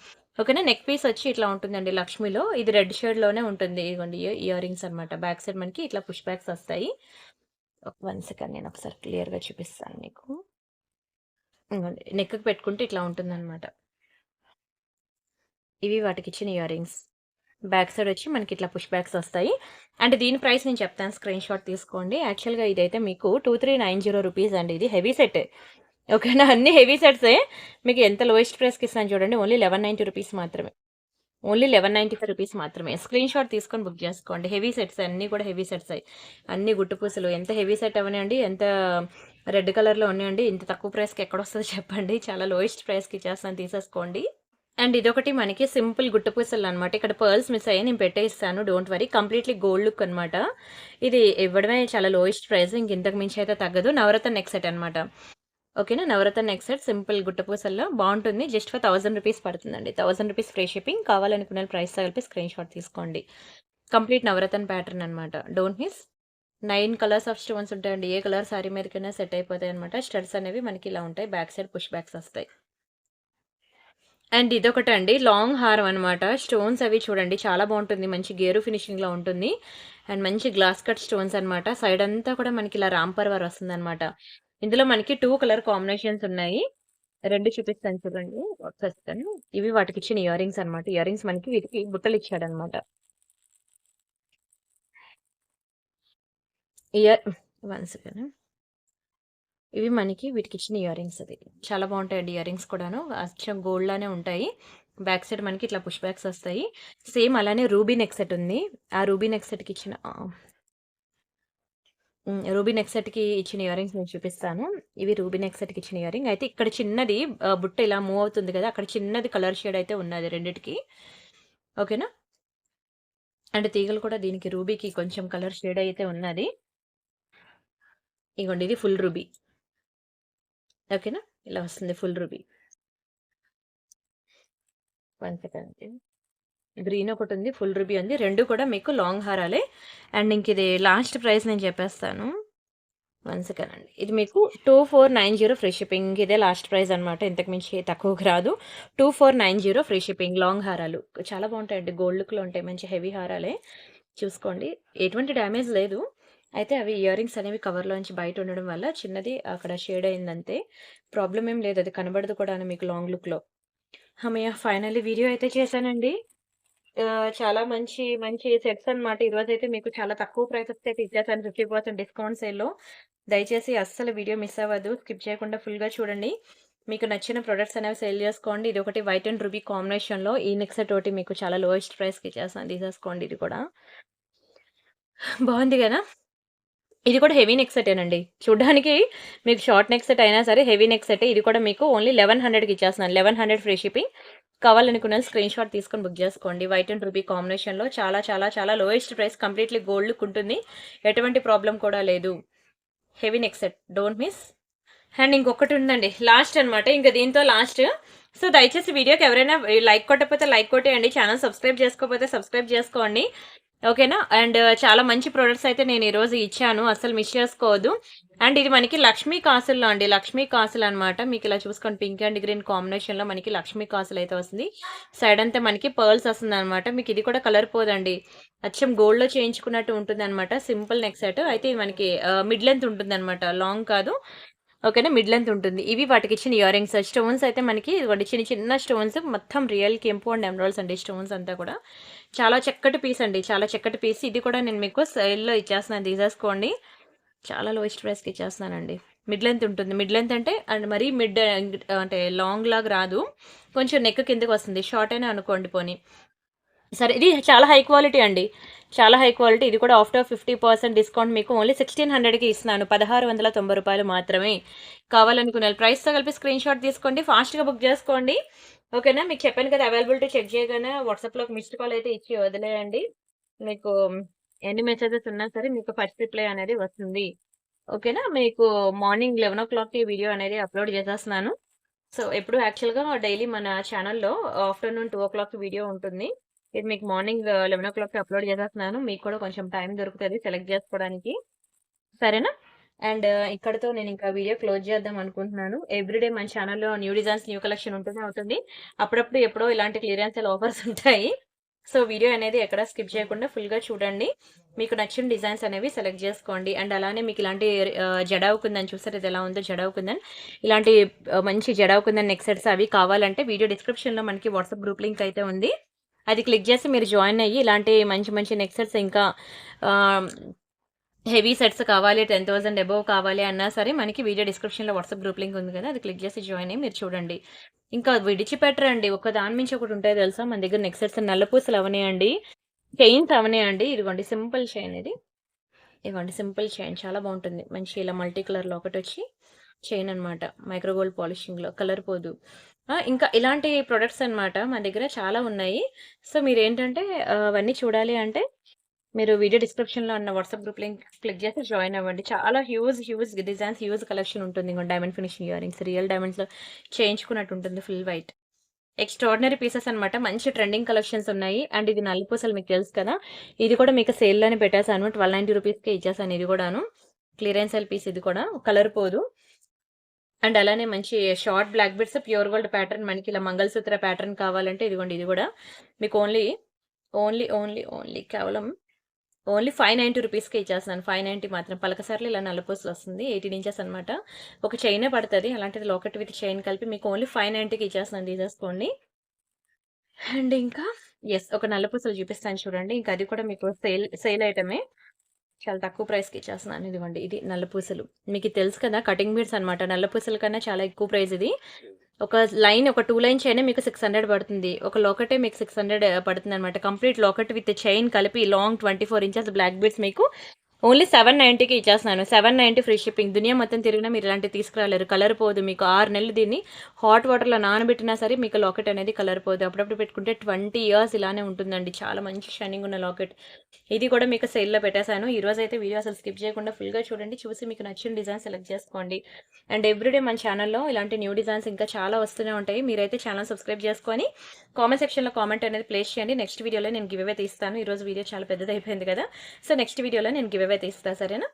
ఓకేనా. నెక్ పీస్ వచ్చి ఇట్లా ఉంటుందండి లక్ష్మిలో. ఇది రెడ్ షేడ్లోనే ఉంటుంది. ఇదిగోండి ఇయర్ రింగ్స్ అనమాట. బ్యాక్ సైడ్ మనకి ఇట్లా పుష్ బ్యాక్స్ వస్తాయి. 1 సెకండ్, నేను ఒకసారి క్లియర్గా చూపిస్తాను మీకు. నెక్కి పెట్టుకుంటే ఇట్లా ఉంటుందన్నమాట. ఇవి వాటికి ఇచ్చిన ఇయర్ రింగ్స్. బ్యాక్ సైడ్ వచ్చి మనకి ఇట్లా పుష్ బ్యాక్స్ వస్తాయి. అండ్ దీని ప్రైస్ నేను చెప్తాను, స్క్రీన్ షాట్ తీసుకోండి. యాక్చువల్గా ఇదైతే మీకు 2390 రూపీస్ అండి. ఇది హెవీ సెట్. ఓకేనా, అన్ని హెవీ సెట్సే. మీకు ఎంత లోయెస్ట్ ప్రైస్కి ఇస్తాను చూడండి, ఓన్లీ 1190 రూపీస్ మాత్రమే. ఓన్లీ 1195 రూపీస్ మాత్రమే. స్క్రీన్ షాట్ తీసుకొని బుక్ చేసుకోండి. హెవీ సెట్స్ అన్నీ కూడా హెవీ సెట్స్ అయ్యి, అన్ని గుట్టు పూసలు. ఎంత హెవీ సెట్ అవనివ్వండి, ఎంత రెడ్ కలర్లో ఉన్నాయండి, ఇంత తక్కువ ప్రైస్కి ఎక్కడ వస్తుందో చెప్పండి. చాలా లోయెస్ట్ ప్రైస్కి ఇచ్చేస్తాను, తీసేసుకోండి. అండ్ ఇదొకటి మనకి సింపుల్ గుట్టు పూసలు అనమాట. ఇక్కడ పర్ల్స్ మిస్ అయ్యి నేను పెట్టేస్తాను, don't worry. Completely gold look అనమాట. ఇది ఇవ్వడమే చాలా లోయెస్ట్ ప్రైస్, ఇంతకు మించి అయితే తగ్గదు. నవరత్న నెక్ సెట్ అనమాట. ఓకేనా, నవరత్న నెక్ సెట్ సింపుల్ గుట్టపూసల్లో బాగుంటుంది. జస్ట్ ఫర్ 1000 రూపీస్ పడుతుందండి. 1000 రూపీస్ ఫ్రీ షిప్పింగ్. కావాలనుకున్న ప్రైస్ కలిపి స్క్రీన్ షాట్ తీసుకోండి. కంప్లీట్ నవరత్న ప్యాటర్న్ అనమాట. Don't miss. 9 colours of stones ఉంటాయండి. ఏ కలర్ సారీ మీదకైనా సెట్ అయిపోతాయి అనమాట. స్టడ్స్ అనేవి మనకి ఇలా ఉంటాయి. బ్యాక్ సైడ్ పుష్ బ్యాక్స్ వస్తాయి. అండ్ ఇదొకటి అండి, లాంగ్ హారం అనమాట. స్టోన్స్ అవి చూడండి చాలా బాగుంటుంది. మంచి గేరు ఫినిషింగ్లో ఉంటుంది. అండ్ మంచి గ్లాస్ కట్ స్టోన్స్ అనమాట. సైడ్ అంతా కూడా మనకి ఇలా రాంపర్వర్ వస్తుంది అనమాట. ఇందులో మనకి 2 కలర్ కాంబినేషన్స్ ఉన్నాయి. 2 చూపిస్తాను చూడండి. వస్తాను. ఇవి వాటికి ఇచ్చిన ఇయర్ రింగ్స్ అనమాట. ఇయర్ రింగ్స్ మనకి వీటికి బుట్టలు ఇచ్చాడనమాట. ఇయర్ 1 సెకండ్. ఇవి మనకి వీటికి ఇచ్చిన ఇయర్ రింగ్స్. అది చాలా బాగుంటాయండి ఇయర్ రింగ్స్ కూడాను. అచ్చం గోల్డ్ లానే ఉంటాయి. బ్యాక్ సైడ్ మనకి ఇట్లా పుష్ బ్యాక్స్ వస్తాయి. సేమ్ అలానే రూబీ నెక్ సెట్ ఉంది. ఆ రూబీ నెక్ సెట్కి ఇచ్చిన రూబీ నెక్ సెట్కి ఇచ్చిన ఇయర్ రింగ్స్ నేను చూపిస్తాను. ఇవి రూబీ నెక్ సెట్కి ఇచ్చిన ఇయర్ రింగ్. అయితే ఇక్కడ చిన్నది బుట్ట ఇలా మూవ్ అవుతుంది కదా, అక్కడ చిన్నది కలర్ షేడ్ అయితే ఉన్నది రెండిటికి. ఓకేనా. అండ్ తీగలు కూడా దీనికి రూబీకి కొంచెం కలర్ షేడ్ అయితే ఉన్నది. ఇగోండి ఇది ఫుల్ రూబీ. ఓకేనా, ఇలా వస్తుంది ఫుల్ రూబీ. 1 సెకండ్. గ్రీన్ ఒకటి ఉంది, ఫుల్ రూబీ ఉంది. 2 కూడా మీకు లాంగ్ హారాలే. అండ్ ఇంక ఇది లాస్ట్ ప్రైస్ నేను చెప్పేస్తాను. 1 సెకండ్ అండి. ఇది మీకు 2490 ఫ్రీ షిప్పింగ్. ఇదే లాస్ట్ ప్రైస్ అనమాట. ఇంతకు మించి తక్కువకి రాదు. 2490 ఫ్రీ షిప్పింగ్. లాంగ్ హారాలు చాలా బాగుంటాయండి. గోల్డ్ లుక్లో ఉంటాయి. మంచి హెవీ హారాలే. చూసుకోండి, ఎటువంటి డ్యామేజ్ లేదు. అయితే అవి ఇయర్ రింగ్స్ అనేవి కవర్లోంచి బయట ఉండడం వల్ల చిన్నది అక్కడ షేడ్ అయిందంతే. ప్రాబ్లం ఏం లేదు, అది కనబడదు కూడా మీకు లాంగ్ లుక్లో. హమయ్య, ఫైనల్లీ వీడియో అయితే చేశానండి. చాలా మంచి మంచి సెట్స్ అనమాట. ఈరోజైతే మీకు చాలా తక్కువ ప్రైసెస్కి అయితే ఇచ్చేసాను 50% డిస్కౌంట్ సేల్లో. దయచేసి అస్సలు వీడియో మిస్ అవ్వద్దు, స్కిప్ చేయకుండా ఫుల్గా చూడండి. మీకు నచ్చిన ప్రొడక్ట్స్ అనేవి సేల్ చేసుకోండి. ఇది ఒకటి వైట్ అండ్ రూబీ కాంబినేషన్లో ఈ నెక్ సెట్ ఒకటి మీకు చాలా లోయెస్ట్ ప్రైస్కి ఇచ్చేస్తాను, తీసేసుకోండి. ఇది కూడా బాగుంది కదా. ఇది కూడా హెవీ నెక్ సెటేనండి. చూడడానికి మీకు షార్ట్ నెక్ సెట్ అయినా సరే హెవీ నెక్ సెట్. ఇది కూడా మీకు ఓన్లీ 1100కి ఇచ్చేస్తున్నాను. 1100 ఫ్రీ షిప్పింగ్. కావాలనుకున్న స్క్రీన్ షాట్ తీసుకొని బుక్ చేసుకోండి. వైట్ అండ్ రూబీ కాంబినేషన్లో చాలా చాలా చాలా lowest price. Completely gold look ఉంటుంది. ఎటువంటి ప్రాబ్లం కూడా లేదు. Heavy neck set, don't miss. And ఇంకొకటి ఉందండి, లాస్ట్ అనమాట. ఇంకా దీంతో లాస్ట్. సో దయచేసి వీడియోకి ఎవరైనా లైక్ కొట్టకపోతే లైక్ కొట్టేయండి. ఛానల్ సబ్స్క్రైబ్ చేసుకోకపోతే సబ్స్క్రైబ్ చేసుకోండి. ఓకేనా. అండ్ చాలా మంచి ప్రొడక్ట్స్ అయితే నేను ఈరోజు ఇచ్చాను, అసలు మిస్ చేసుకోవద్దు. అండ్ ఇది మనకి లక్ష్మీ కాసుల్లో అండి, లక్ష్మీ కాసులు అనమాట. మీకు ఇలా చూసుకోండి, పింక్ అండ్ గ్రీన్ కాంబినేషన్లో మనకి లక్ష్మీ కాసులు అయితే వస్తుంది. సైడ్ అంతా మనకి పర్ల్స్ వస్తుంది అనమాట. మీకు ఇది కూడా కలర్ పోదండి, అచ్చం గోల్డ్లో చేయించుకున్నట్టు ఉంటుంది అనమాట. సింపుల్ నెక్ సెట్ అయితే ఇది మనకి మిడ్ లెంత్ ఉంటుంది అనమాట, లాంగ్ కాదు. ఓకేనా, మిడ్ లెంత్ ఉంటుంది. ఇవి వాటికి ఇచ్చిన ఇయర్ రింగ్స్. స్టోన్స్ అయితే మనకి ఇదిగోండి చిన్న చిన్న స్టోన్స్, మొత్తం రియల్ కెంపు అండ్ ఎమరాల్డ్స్ అండి స్టోన్స్ అంతా కూడా. చాలా చక్కటి పీస్ అండి, చాలా చక్కటి పీస్. ఇది కూడా నేను మీకు సేల్లో ఇచ్చేస్తున్నాను, తీసేసుకోండి. చాలా లోయెస్ట్ ప్రైస్కి ఇచ్చేస్తున్నానండి. మిడ్ లెంత్ ఉంటుంది. మిడ్ లెంత్ అంటే అండ్ మరీ మిడ్ అంటే లాంగ్ లాగా రాదు, కొంచెం నెక్ కిందకి వస్తుంది. షార్ట్ అయినా అనుకోండి పోనీ. సరే, ఇది చాలా హై క్వాలిటీ అండి, చాలా హై క్వాలిటీ. ఇది కూడా ఆఫ్టర్ 50% డిస్కౌంట్ మీకు ఓన్లీ 1600కి ఇస్తున్నాను. 1690 రూపాయలు మాత్రమే. కావాలనుకునే ప్రైస్తో కలిపి స్క్రీన్ షాట్ తీసుకోండి, ఫాస్ట్గా బుక్ చేసుకోండి. ఓకేనా, మీకు చెప్పాను కదా, అవైలబిలిటీ చెక్ చేయగానే వాట్సాప్లో మిస్డ్ కాల్ అయితే ఇచ్చి వదిలేయండి. మీకు ఎన్ని మెసేజెస్ ఉన్నా సరే మీకు ఫస్ట్ రిప్లై అనేది వస్తుంది. ఓకేనా, మీకు మార్నింగ్ 11 o'clockకి వీడియో అనేది అప్లోడ్ చేసేస్తున్నాను. సో ఎప్పుడు యాక్చువల్గా డైలీ మన ఛానల్లో ఆఫ్టర్నూన్ 2 o'clock వీడియో ఉంటుంది. ఇది మీకు మార్నింగ్ 11 o'clockకి అప్లోడ్ చేసేస్తున్నాను. మీకు కూడా కొంచెం టైం దొరుకుతుంది సెలెక్ట్ చేసుకోవడానికి. సరేనా, అండ్ ఇక్కడతో నేను ఇంకా వీడియో క్లోజ్ చేద్దాం అనుకుంటున్నాను. ఎవ్రీడే మన ఛానల్లో న్యూ డిజైన్స్, న్యూ కలెక్షన్ ఉంటూనే అవుతుంది. అప్పుడప్పుడు ఎప్పుడో ఇలాంటి క్లియరెన్స్ ఆఫర్స్ ఉంటాయి. సో వీడియో అనేది ఎక్కడ స్కిప్ చేయకుండా ఫుల్గా చూడండి. మీకు నచ్చిన డిజైన్స్ అనేవి సెలెక్ట్ చేసుకోండి. అండ్ అలానే మీకు ఇలాంటి జడావు కుందని చూసారు, ఇది ఎలా ఉందో జడావు కుందన్, ఇలాంటి మంచి జడావు కుందన్ నెక్ సెట్స్ అవి కావాలంటే వీడియో డిస్క్రిప్షన్లో మనకి వాట్సాప్ గ్రూప్ లింక్ అయితే ఉంది, అది క్లిక్ చేసి మీరు జాయిన్ అయ్యి ఇలాంటి మంచి మంచి నెక్ సెట్స్ ఇంకా హెవీ సెట్స్ కావాలి, 10,000 అబోవ్ కావాలి అన్నా సరే మనకి వీడియో డిస్క్రిప్షన్లో వాట్సాప్ గ్రూప్ లింక్ ఉంది కదా, అది క్లిక్ చేసి జాయిన్ అయ్యి మీరు చూడండి. ఇంకా విడిచిపెట్టరండి, ఒక దాని నుంచి ఒకటి ఉంటాయి తెలుసా మన దగ్గర. నెక్ సెట్స్ నల్లపూసలు అవనాయండి, చైన్స్ అవనాయండి. ఇదిగోండి సింపుల్ చైన్, ఇదిగోండి సింపుల్ చైన్ చాలా బాగుంటుంది. మంచి ఇలా మల్టీ కలర్లో ఒకటి వచ్చి చైన్ అనమాట, మైక్రోగోల్డ్ పాలిషింగ్లో, కలర్ పోదు. ఇంకా ఇలాంటి ప్రొడక్ట్స్ అనమాట మన దగ్గర చాలా ఉన్నాయి. సో మీరు ఏంటంటే అవన్నీ చూడాలి అంటే మీరు వీడియో డిస్క్రిప్షన్లో ఉన్న వాట్సాప్ గ్రూప్ లింక్ క్లిక్ చేసి జాయిన్ అవ్వండి. చాలా హ్యూజ్ డిజైన్స్, హ్యూజ్ కలెక్షన్ ఉంటుంది. ఇంకో diamond finishing earrings, real డైమండ్స్లో చేయించుకున్నట్టు ఉంటుంది, ఫుల్ వైట్ ఎక్స్ట్రాడినరీ పీసెస్ అనమాట. మంచి ట్రెండింగ్ కలెక్షన్స్ ఉన్నాయి. అండ్ ఇది నల్లపూసలు మీకు తెలుసు కదా, ఇది కూడా మీకు సేల్లోనే పెట్టేసాను, 1290 రూపీస్కే ఇచ్చేసాను. ఇది కూడాను క్లియరెన్స్ సేల్ పీస్, ఇది కూడా కలర్ పోదు. అండ్ అలానే మంచి short black bits, pure gold pattern, మనకి ఇలా మంగళసూత్ర ప్యాటర్న్ కావాలంటే ఇదిగోండి, ఇది కూడా మీకు ఓన్లీ కేవలం ఓన్లీ 590 రూపీస్కి ఇచ్చేస్తున్నాను. 590 మాత్రం. పలకసార్లు ఇలా నల్లపూసలు వస్తుంది, 18 ఇంచెస్ అనమాట. ఒక చైనే పడుతుంది, అలాంటిది లాకెట్ విత్ చైన్ కలిపి మీకు ఓన్లీ 590కి ఇచ్చేస్తున్నాను, తీసేసుకోండి. అండ్ ఇంకా ఒక నల్లపూసలు చూపిస్తాను చూడండి, ఇంకా అది కూడా మీకు సేల్ ఐటమే, చాలా తక్కువ ప్రైస్కి ఇచ్చేస్తున్నాను. ఇదిగోండి, ఇది నల్లపూసలు, మీకు తెలుసు కదా కటింగ్ బీడ్స్ అనమాట. నల్లపూసల కన్నా చాలా ఎక్కువ ప్రైస్ ఇది. ఒక లైన్, ఒక 2 లైన్ చైన్ మీకు 600 పడుతుంది, ఒక లోకటే మీకు 600 పడుతుంది అనమాట. కంప్లీట్ లోకట్ విత్ చైన్ కలిపి లాంగ్ 24 ఇంచెస్ బ్లాక్ బీడ్స్ మీకు ఓన్లీ 790కి ఇచ్చేస్తున్నాను. 790 ఫ్రీ షిప్పింగ్. దునియా మొత్తం తిరిగినా మీరు ఇలాంటివి తీసుకురాలేరు, కలర్ పోదు. మీకు 6 నెలలు దీన్ని హాట్ వాటర్లో నానబెట్టినా సరే మీకు లాకెట్ అనేది కలర్ పోదు. అప్పుడప్పుడు పెట్టుకుంటే 20 years ఇలానే ఉంటుందండి. చాలా మంచి షైనింగ్ ఉన్న లాకెట్. ఇది కూడా మీకు సేల్లో పెట్టేశాను. ఈరోజు అయితే వీడియో అసలు స్కిప్ చేయకుండా ఫుల్గా చూడండి, చూసి మీకు నచ్చిన డిజైన్ సెలెక్ట్ చేసుకోండి. అండ్ ఎవ్రీడే మన ఛానల్లో ఇలాంటి న్యూ డిజైన్స్ ఇంకా చాలా వస్తూనే ఉంటాయి. మీరైతే ఛానల్ సబ్స్క్రైబ్ చేసుకొని కామెంట్ సెక్షన్లో కామెంట్ అనేది ప్లేస్ చేయండి. నెక్స్ట్ వీడియోలో నేను గివ్ అవే తీస్తాను. ఈరోజు వీడియో చాలా పెద్దది అయిపోయింది కదా, సో నెక్స్ట్ వీడియోలో నేను గివ్ అవే తీస్తాను, సరేనా.